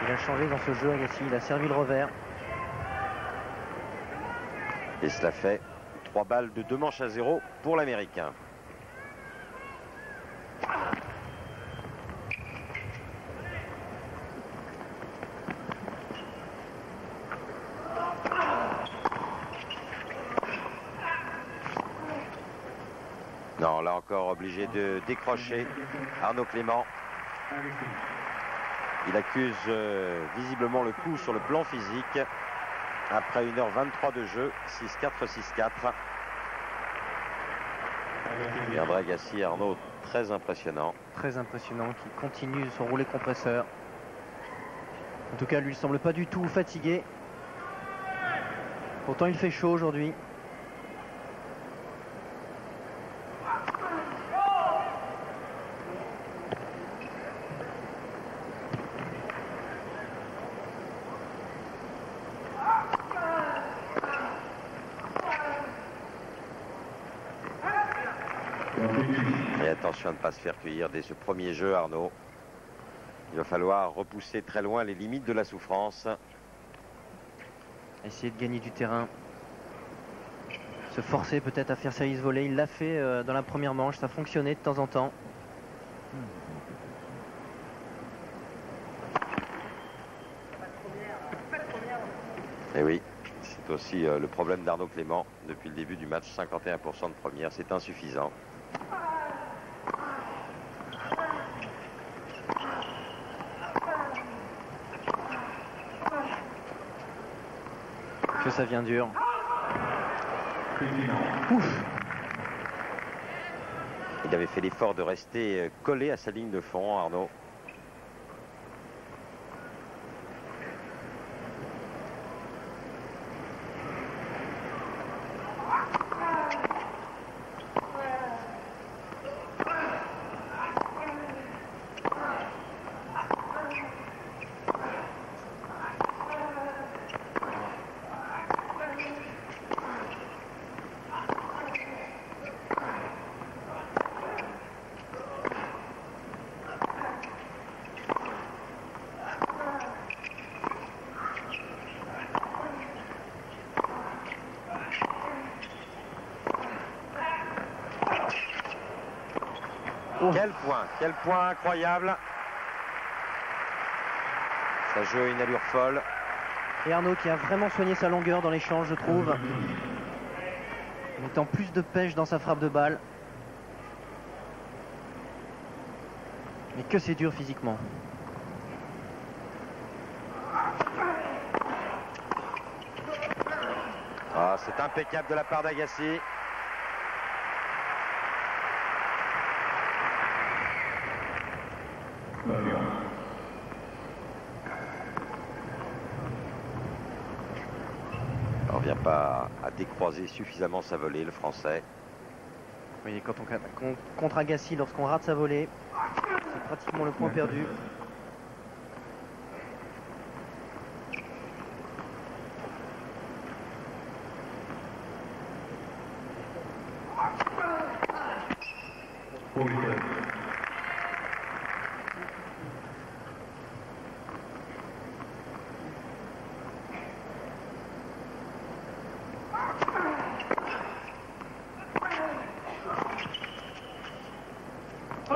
Il a changé dans ce jeu Agassi, il a servi le revers. Et cela fait 3 balles de 2 manches à 0 pour l'Américain. Non, là encore obligé de décrocher Arnaud Clément. Il accuse visiblement le coup sur le plan physique. Après 1h23 de jeu, 6-4, 6-4. Et André Agassi, Arnaud, très impressionnant. Très impressionnant, qui continue son roulet compresseur. En tout cas, lui, il semble pas du tout fatigué. Pourtant, il fait chaud aujourd'hui. Et attention à ne pas se faire cueillir dès ce premier jeu, Arnaud. Il va falloir repousser très loin les limites de la souffrance. Essayer de gagner du terrain. Se forcer peut-être à faire service volé. Il l'a fait dans la première manche. Ça fonctionnait de temps en temps. Et oui, c'est aussi le problème d'Arnaud Clément depuis le début du match. 51% de première, c'est insuffisant. Que ça vient dur. Ouf. Il avait fait l'effort de rester collé à sa ligne de fond, Arnaud. Quel point incroyable. Ça joue à une allure folle. Et Arnaud qui a vraiment soigné sa longueur dans l'échange, je trouve. Mettant plus de pêche dans sa frappe de balle. Mais que c'est dur physiquement. Ah, c'est impeccable de la part d'Agassi. On ne vient pas à décroiser suffisamment sa volée, le Français. Oui, quand on contre Agassi, lorsqu'on rate sa volée, c'est pratiquement le point perdu.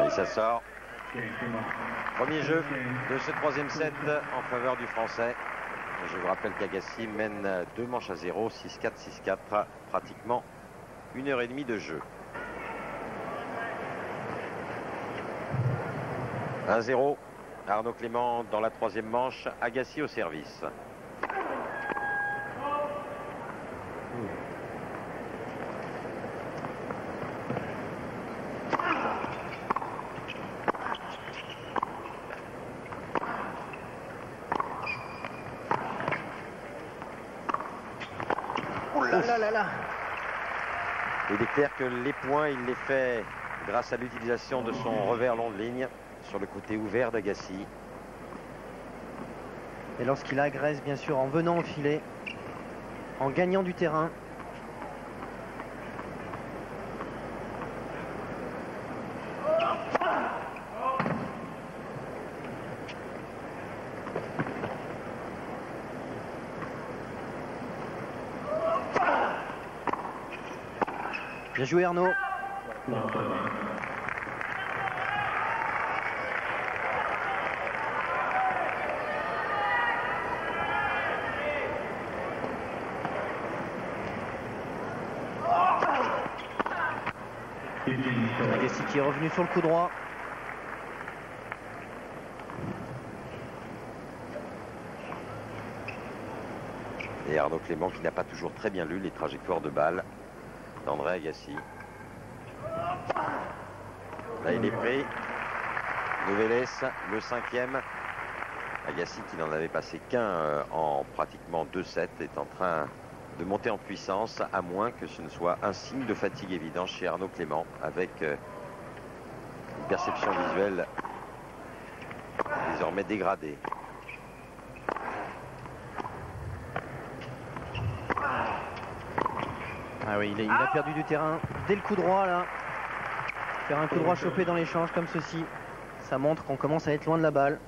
Et ça sort. Premier jeu de ce troisième set en faveur du Français. Je vous rappelle qu'Agassi mène 2 manches à 0, 6-4, 6-4, pratiquement 1h30 de jeu. 1-0, Arnaud Clément dans la troisième manche, Agassi au service. Il est clair que les points, il les fait grâce à l'utilisation de son revers long de ligne sur le côté ouvert d'Agassi. Et lorsqu'il agresse, bien sûr, en venant au filet, en gagnant du terrain. Bien joué Arnaud. Agassi qui est revenu sur le coup droit. Et Arnaud Clément qui n'a pas toujours très bien lu les trajectoires de balles d'André Agassi. Là il est pris. Nouveles, le 5e. Agassi qui n'en avait passé qu'un en pratiquement 2 sets est en train de monter en puissance, à moins que ce ne soit un signe de fatigue évident chez Arnaud Clément, avec une perception visuelle désormais dégradée. Ah oui, il a perdu du terrain dès le coup droit là. Faire un coup droit chopé dans l'échange comme ceci, ça montre qu'on commence à être loin de la balle.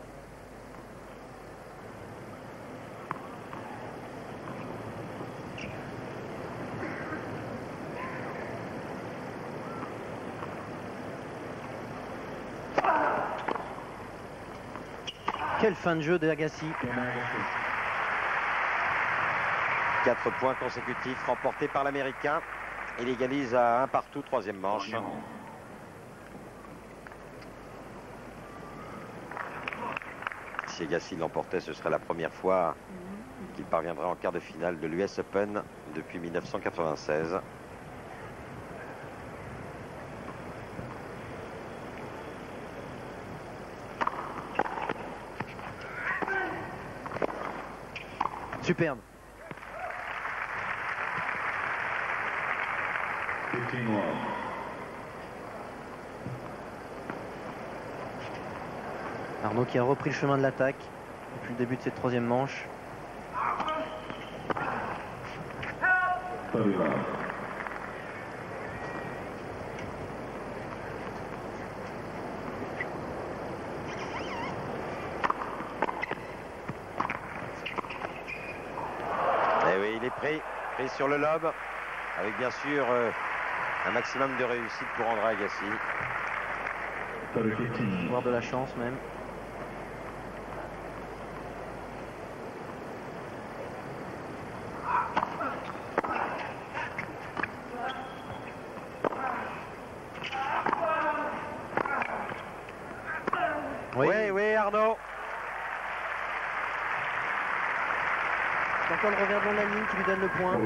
Quelle fin de jeu d'Agassi. 4 points consécutifs remportés par l'Américain. Il égalise à 1 partout, 3e manche. Si Agassi l'emportait, ce serait la première fois qu'il parviendra en quart de finale de l'US Open depuis 1996. Superbe. Arnaud qui a repris le chemin de l'attaque depuis le début de cette 3e manche. Et oui, il est pris sur le lob, avec bien sûr un maximum de réussite pour André Agassi. Voire de la chance même. Oui, Arnaud. C'est encore le revers de la ligne qui lui donne le point.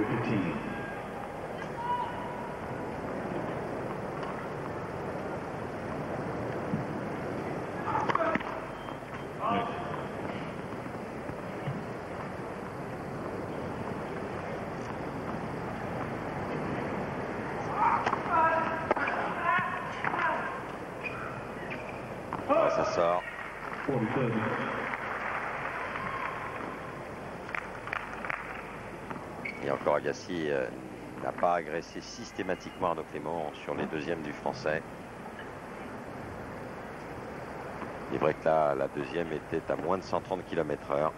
Ça sort. Et encore Agassi n'a pas agressé systématiquement Arnaud Clément sur les 2e du Français. Il est vrai que là, la 2e était à moins de 130 km/h.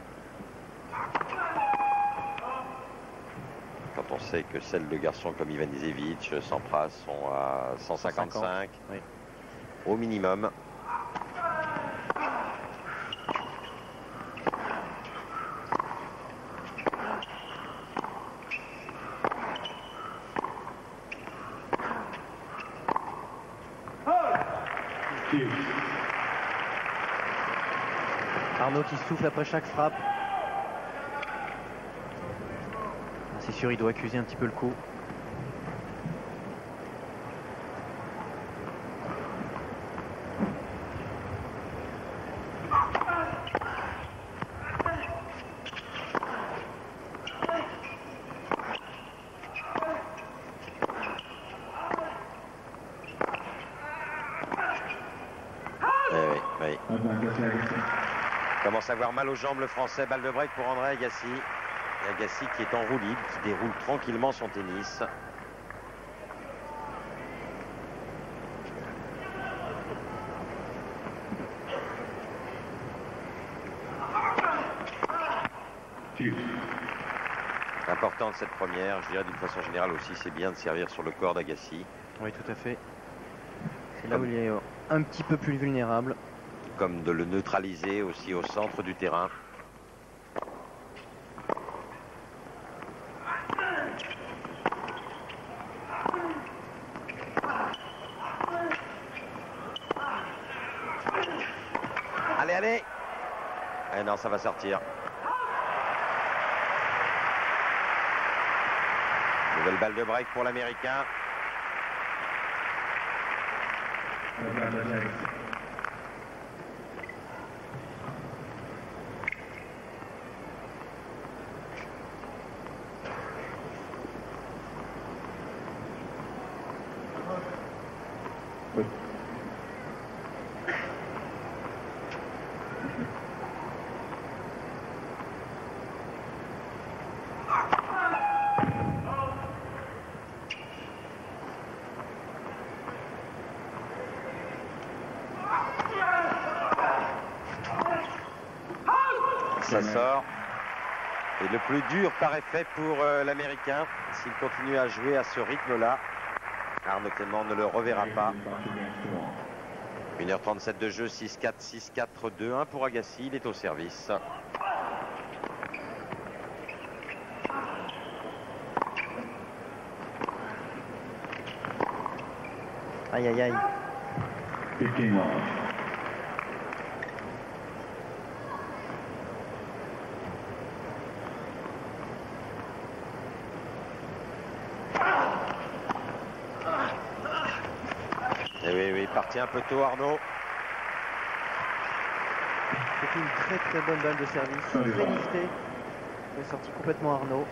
Quand on sait que celles de garçons comme Ivan Izevich, Sampras sont à 155 oui. Au minimum. Arnaud qui souffle après chaque frappe. C'est sûr, il doit accuser un petit peu le coup. Oui. Commence à avoir mal aux jambes le Français. Balle de break pour André Agassi. Et Agassi qui est en roue libre, qui déroule tranquillement son tennis. Importante cette première, je dirais d'une façon générale aussi, c'est bien de servir sur le corps d'Agassi. Oui, tout à fait. C'est là où il est un petit peu plus vulnérable. Comme de le neutraliser aussi au centre du terrain. allez. Eh non, ça va sortir. Nouvelle balle de break pour l'Américain. Ça sort. Et le plus dur paraît fait pour l'Américain. S'il continue à jouer à ce rythme-là, Arnaud Clément ne le reverra pas. 1h37 de jeu, 6-4, 6-4, 2-1 pour Agassi. Il est au service. Aïe, aïe, aïe. Et oui, parti un peu tôt, Arnaud. C'était une très très bonne balle de service, très liftée. Il est sorti complètement Arnaud.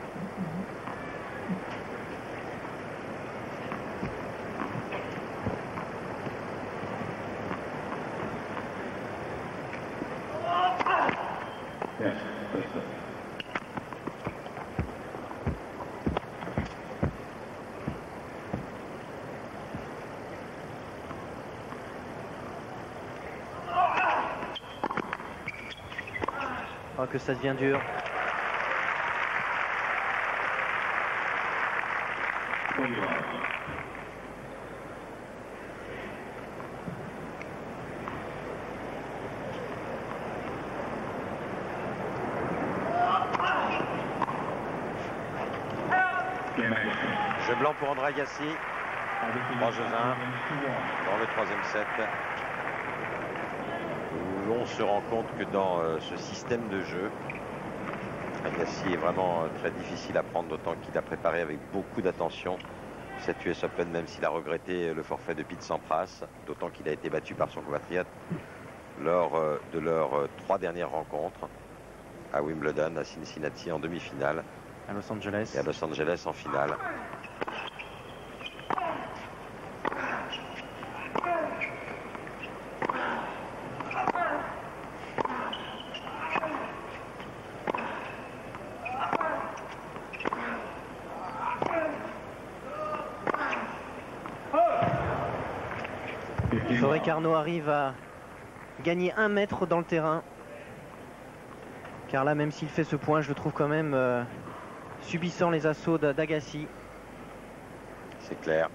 Oh, que ça devient dur. Jeu blanc pour André Agassi. 3 jeux 1 dans le 3e set. Où on se rend compte que dans ce système de jeu, Agassi est vraiment très difficile à prendre, d'autant qu'il a préparé avec beaucoup d'attention cette US Open, même s'il a regretté le forfait de Pete Sampras, d'autant qu'il a été battu par son compatriote lors de leurs 3 dernières rencontres à Wimbledon, à Cincinnati en demi-finale À Los Angeles. et à Los Angeles en finale. Il faudrait qu'Arnaud arrive à gagner 1 mètre dans le terrain. Car là, même s'il fait ce point, je le trouve quand même subissant les assauts d'Agassi. C'est clair.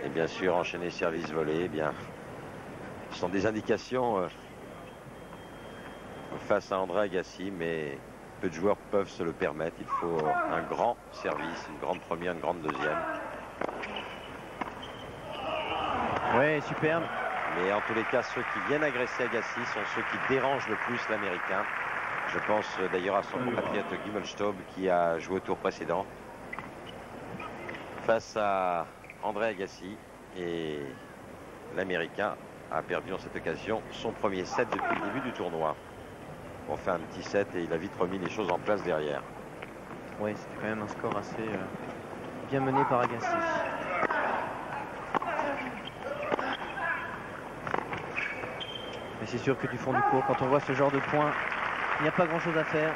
Et bien sûr, enchaîner service volé, eh bien, ce sont des indications face à André Agassi, mais peu de joueurs peuvent se le permettre. Il faut un grand service, une grande première, une grande deuxième. Ouais, superbe. Mais en tous les cas, ceux qui viennent agresser Agassi sont ceux qui dérangent le plus l'Américain. Je pense d'ailleurs à son compatriote Guy Molstaub qui a joué au tour précédent face à André Agassi, et l'Américain a perdu en cette occasion son premier set depuis le début du tournoi. On fait un petit set et il a vite remis les choses en place derrière. Ouais, c'était quand même un score assez bien mené par Agassi. Mais c'est sûr que du fond du court, quand on voit ce genre de points, il n'y a pas grand chose à faire.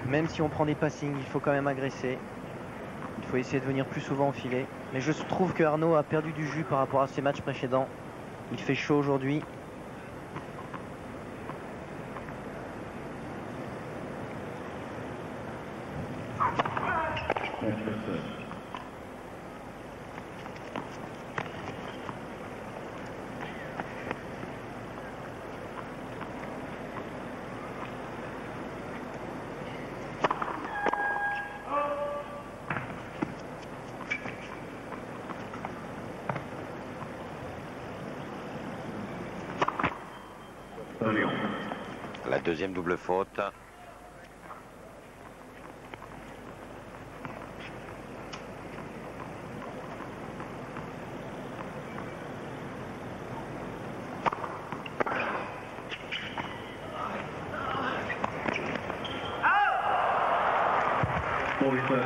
Même si on prend des passings, il faut quand même agresser. Il faut essayer de venir plus souvent au filet. Mais je trouve que Arnaud a perdu du jus par rapport à ses matchs précédents. Il fait chaud aujourd'hui. de Lyon. La deuxième double faute. Ball is 30.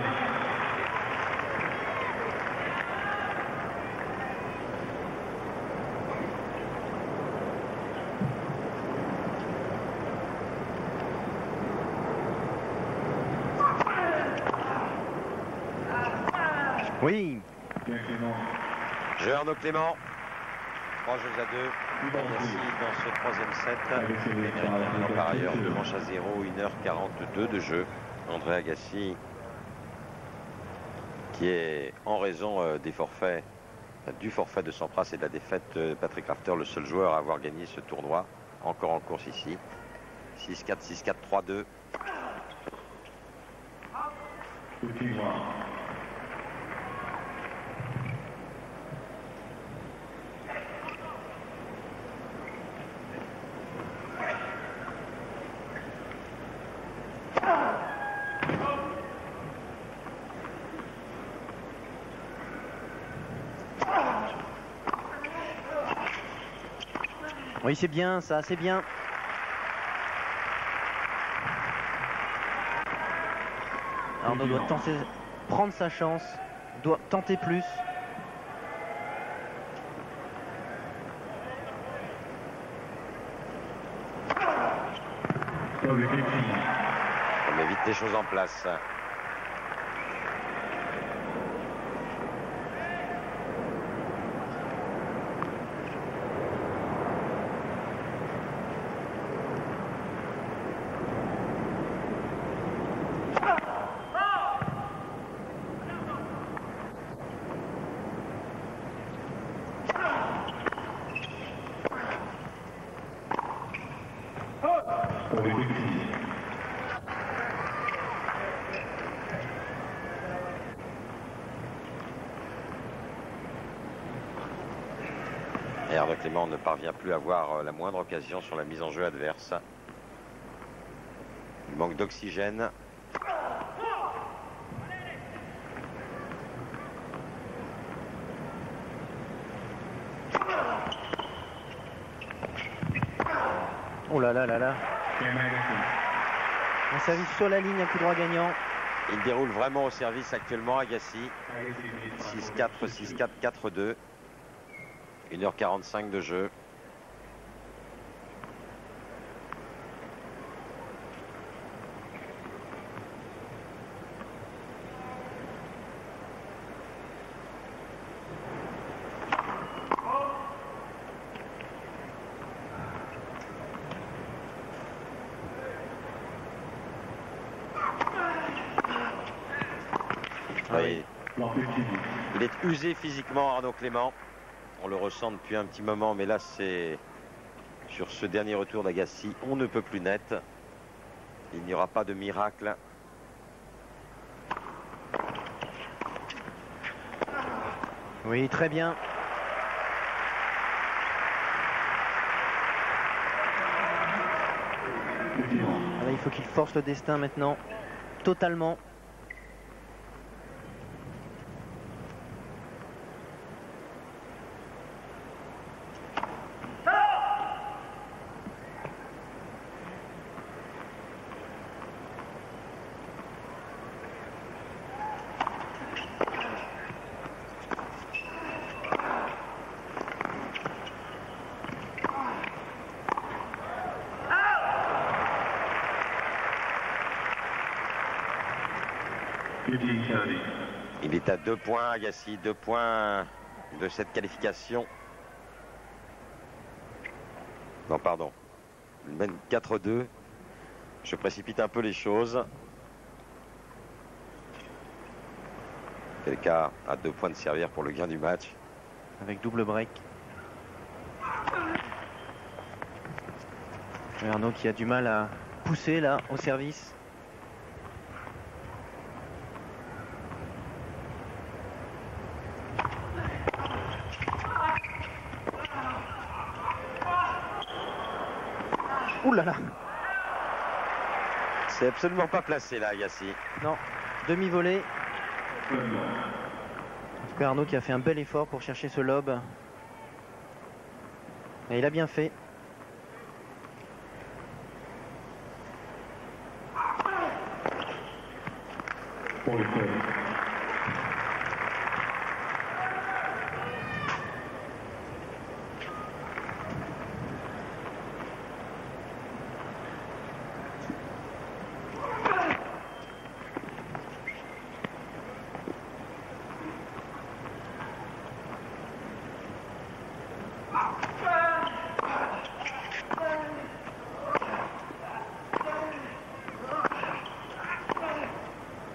Oui, Bien Clément. Jeu Arnaud Clément. 3 jeux à 2. Agassi dans ce troisième set. Les Américains menant par ailleurs 2 manches à 0, 1h42 de jeu. André Agassi qui est en raison des forfaits, du forfait de Sampras et de la défaite de Patrick Rafter, le seul joueur à avoir gagné ce tournoi. Encore en course ici. 6-4, 6-4, 3-2. Petit noir. oui, c'est bien, ça, c'est bien. Arnaud doit tenter, prendre sa chance, doit tenter plus. Ball est 15. On met vite les choses en place. Ball est 15. Et Arnaud Clément ne parvient plus à avoir la moindre occasion sur la mise en jeu adverse. Il manque d'oxygène. Oh là là là là. Clément Agassi. Un service sur la ligne, un coup droit gagnant. Il déroule vraiment au service actuellement Agassi. Agassi, 6-4, 6-4, 4-2. 1h45 de jeu. Oui. Ball est 15. Il est usé physiquement, Arnaud Clément. On le ressent depuis un petit moment, mais là, c'est sur ce dernier retour d'Agassi, on ne peut plus net. Il n'y aura pas de miracle. Oui, très bien. Petit noir. Là, il faut qu'il force le destin maintenant, totalement. Il est à 2 points, Agassi, 2 points de cette qualification. Non, pardon. Il mène 4-2. Je précipite un peu les choses. Quelqu'un a 2 points de servir pour le gain du match. Avec double break. Et Arnaud qui a du mal à pousser là au service. Ouh là là. C'est absolument pas placé là, Agassi. Non, demi-volée. En tout cas, Arnaud qui a fait un bel effort pour chercher ce lob. Et il a bien fait. Pour le club.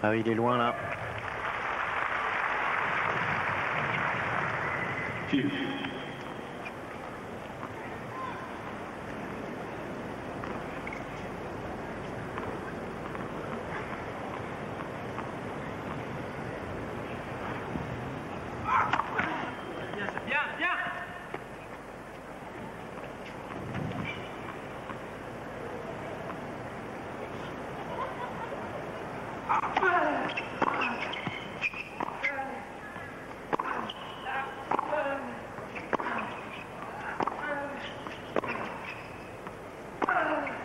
Ah oui, il est loin là. Two.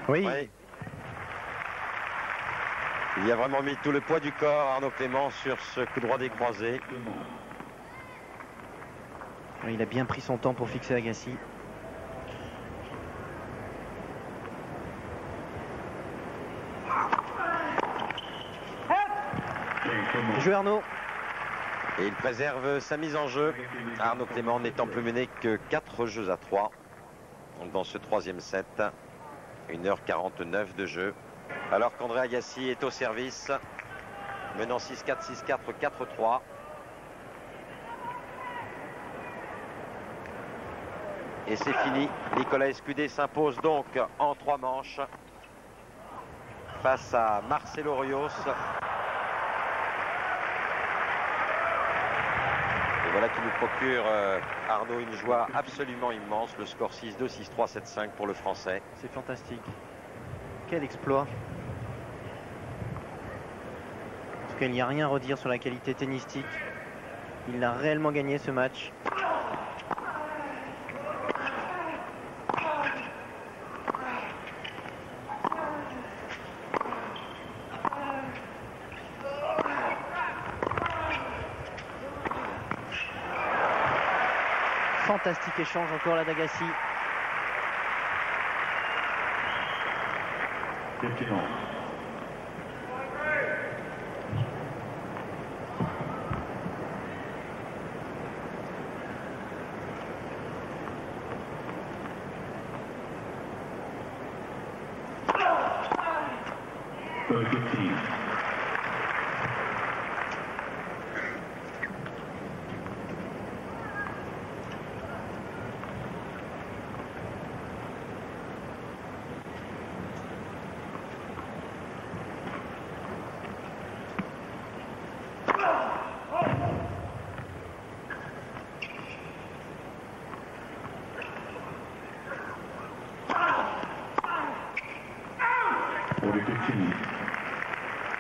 Oui. Oui. Il a vraiment mis tout le poids du corps, Arnaud Clément, sur ce coup droit des croisés. Il a bien pris son temps pour fixer Agassi. Bien joué Arnaud. Et il préserve sa mise en jeu. Arnaud Clément n'étant plus mené que 4 jeux à 3 dans ce troisième set. 1h49 de jeu. Alors qu'André Agassi est au service, menant 6-4, 6-4, 4-3. Et c'est fini. Nicolas Escudé s'impose donc en 3 manches face à Marcelo Rios. Et voilà qui nous procure, Arnaud, une joie absolument immense. Le score 6-2, 6-3, 7-5 pour le Français. C'est fantastique. Quel exploit. En tout cas, il n'y a rien à redire sur la qualité tennistique. Il a réellement gagné ce match. Fantastique échange encore là d'Agassi. 51. For 15.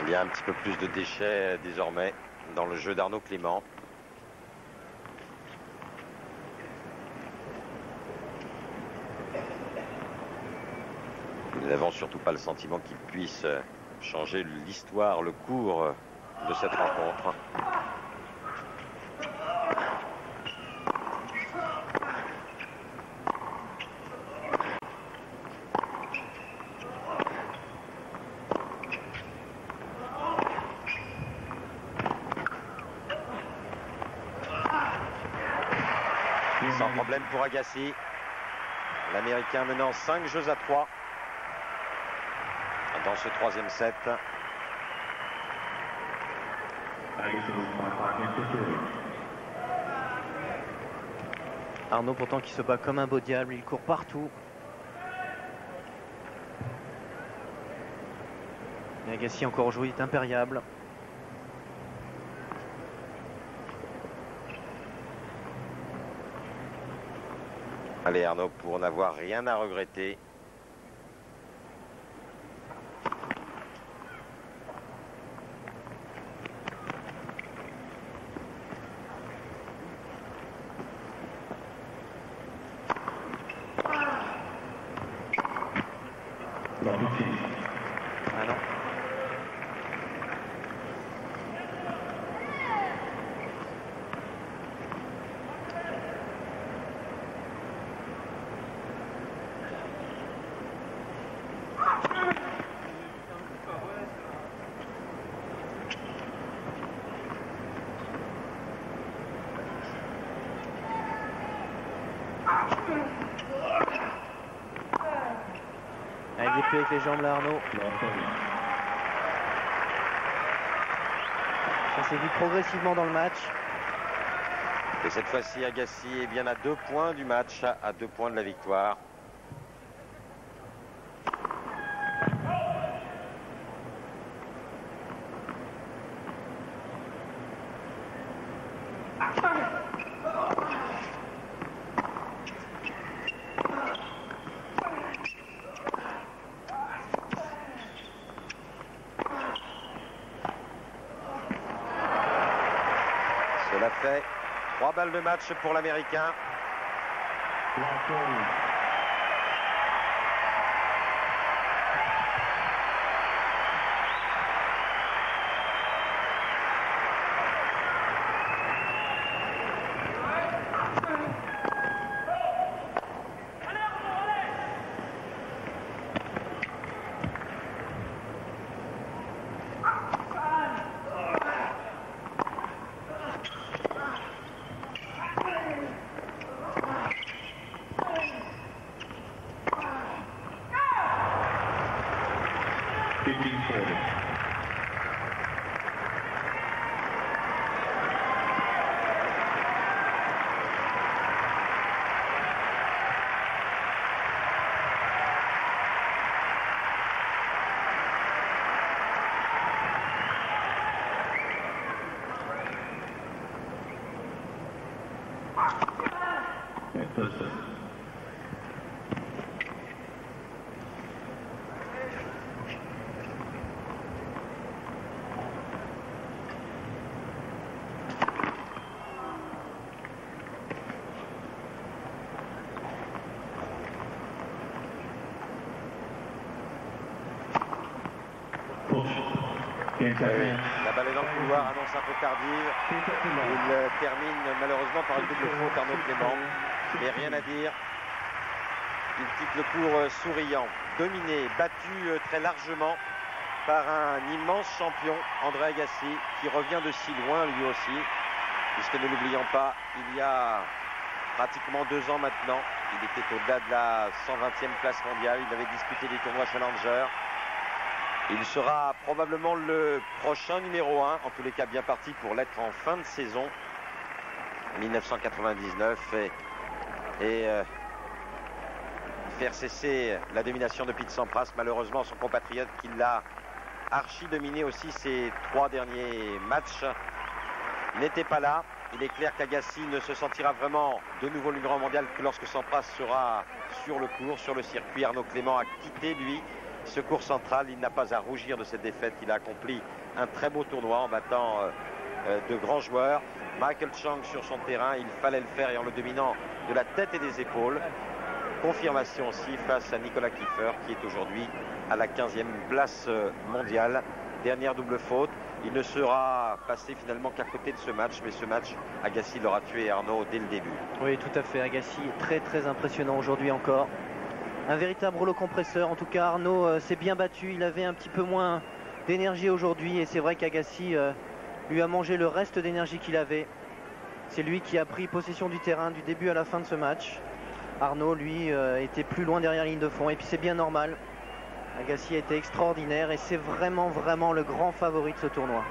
Il y a un petit peu plus de déchets désormais dans le jeu d'Arnaud Clément. Nous n'avons surtout pas le sentiment qu'il puisse changer l'histoire, le cours de cette rencontre. Sans problème pour Agassi. L'Américain menant 5 jeux à 3 dans ce troisième set. Arnaud pourtant qui se bat comme un beau diable, il court partout. Et Agassi encore aujourd'hui est impériable. Allez Arnaud, pour n'avoir rien à regretter, les jambes là, Arnaud. Ça s'est vu progressivement dans le match. Et cette fois-ci, Agassi est bien à 2 points du match, à 2 points de la victoire. Cela fait 3 balles de match pour l'Américain. La balle est dans le couloir, annonce un peu tardive. Il termine malheureusement par une double faute, Arnaud Clément. Mais rien à dire. Il quitte le court souriant, dominé, battu très largement par un immense champion, André Agassi, qui revient de si loin lui aussi. Puisque ne l'oublions pas, il y a pratiquement 2 ans maintenant, il était au-delà de la 120e place mondiale. Il avait disputé des tournois Challenger. Il sera probablement le prochain numéro 1, en tous les cas bien parti pour l'être en fin de saison 1999 et faire cesser la domination de Pete Sampras. Malheureusement, son compatriote qui l'a archi dominé aussi ces 3 derniers matchs n'était pas là. Il est clair qu'Agassi ne se sentira vraiment de nouveau numéro 1 mondial que lorsque Sampras sera sur le court, sur le circuit. Arnaud Clément a quitté lui ce cours central. Il n'a pas à rougir de cette défaite. Il a accompli un très beau tournoi en battant de grands joueurs. Michael Chang sur son terrain, il fallait le faire et en le dominant de la tête et des épaules. Confirmation aussi face à Nicolas Kiefer qui est aujourd'hui à la 15e place mondiale. Dernière double faute. Il ne sera passé finalement qu'à côté de ce match, mais ce match, Agassi l'aura tué, Arnaud, dès le début. Oui, tout à fait. Agassi est très impressionnant aujourd'hui encore. Un véritable rouleau compresseur. En tout cas, Arnaud s'est bien battu. Il avait un petit peu moins d'énergie aujourd'hui et c'est vrai qu'Agassi lui a mangé le reste d'énergie qu'il avait. C'est lui qui a pris possession du terrain du début à la fin de ce match. Arnaud, lui, était plus loin derrière la ligne de fond et puis c'est bien normal. Agassi a été extraordinaire et c'est vraiment le grand favori de ce tournoi.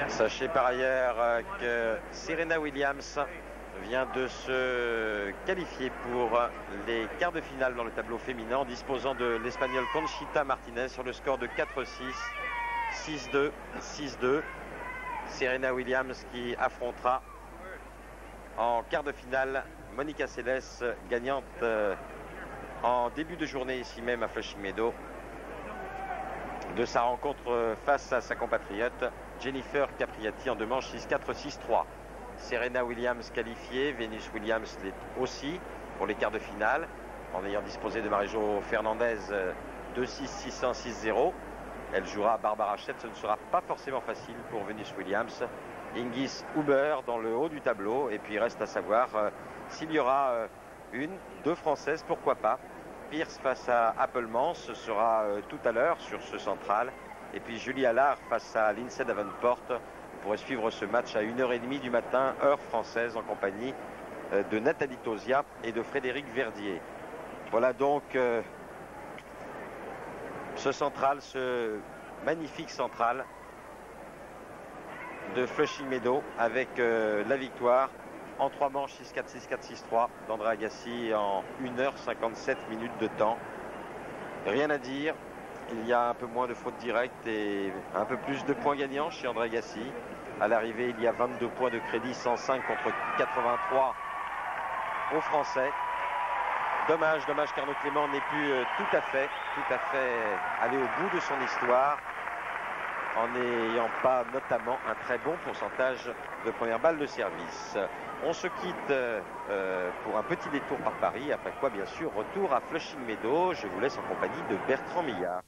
Sachez par ailleurs que Serena Williams vient de se qualifier pour les quarts de finale dans le tableau féminin en disposant de l'Espagnole Conchita Martinez sur le score de 4-6, 6-2, 6-2. Serena Williams qui affrontera en quart de finale Monica Seles, gagnante en début de journée ici même à Flushing Meadow de sa rencontre face à sa compatriote Jennifer Capriati en 2 manches 6-4, 6-3. Serena Williams qualifiée, Venus Williams l'est aussi pour les quarts de finale en ayant disposé de Marie-Jo Fernandez 2-6, 6-1, 6-0. Elle jouera Barbara Schett, ce ne sera pas forcément facile pour Venus Williams. Hingis Huber dans le haut du tableau et puis il reste à savoir s'il y aura 1, 2 Françaises, pourquoi pas. Pierce face à Appelmans, ce sera tout à l'heure sur ce central. Et puis Julie Allard face à Lindsay Davenport. Vous pourrez suivre ce match à 1h30 du matin, heure française, en compagnie de Nathalie Tausia et de Frédéric Verdier. Voilà donc ce central, ce magnifique central de Flushing Meadows avec la victoire en 3 manches 6-4, 6-4, 6-3 d'André Agassi en 1h57 minutes de temps. Rien à dire, il y a un peu moins de fautes directes et un peu plus de points gagnants chez André Agassi. À l'arrivée, il y a 22 points de crédit, 105 contre 83 aux Français. Dommage qu'Arnaud Clément n'ait pu tout à fait aller au bout de son histoire en n'ayant pas notamment un très bon pourcentage de première balle de service. On se quitte pour un petit détour par Paris, après quoi bien sûr retour à Flushing Meadows. Je vous laisse en compagnie de Bertrand Millard.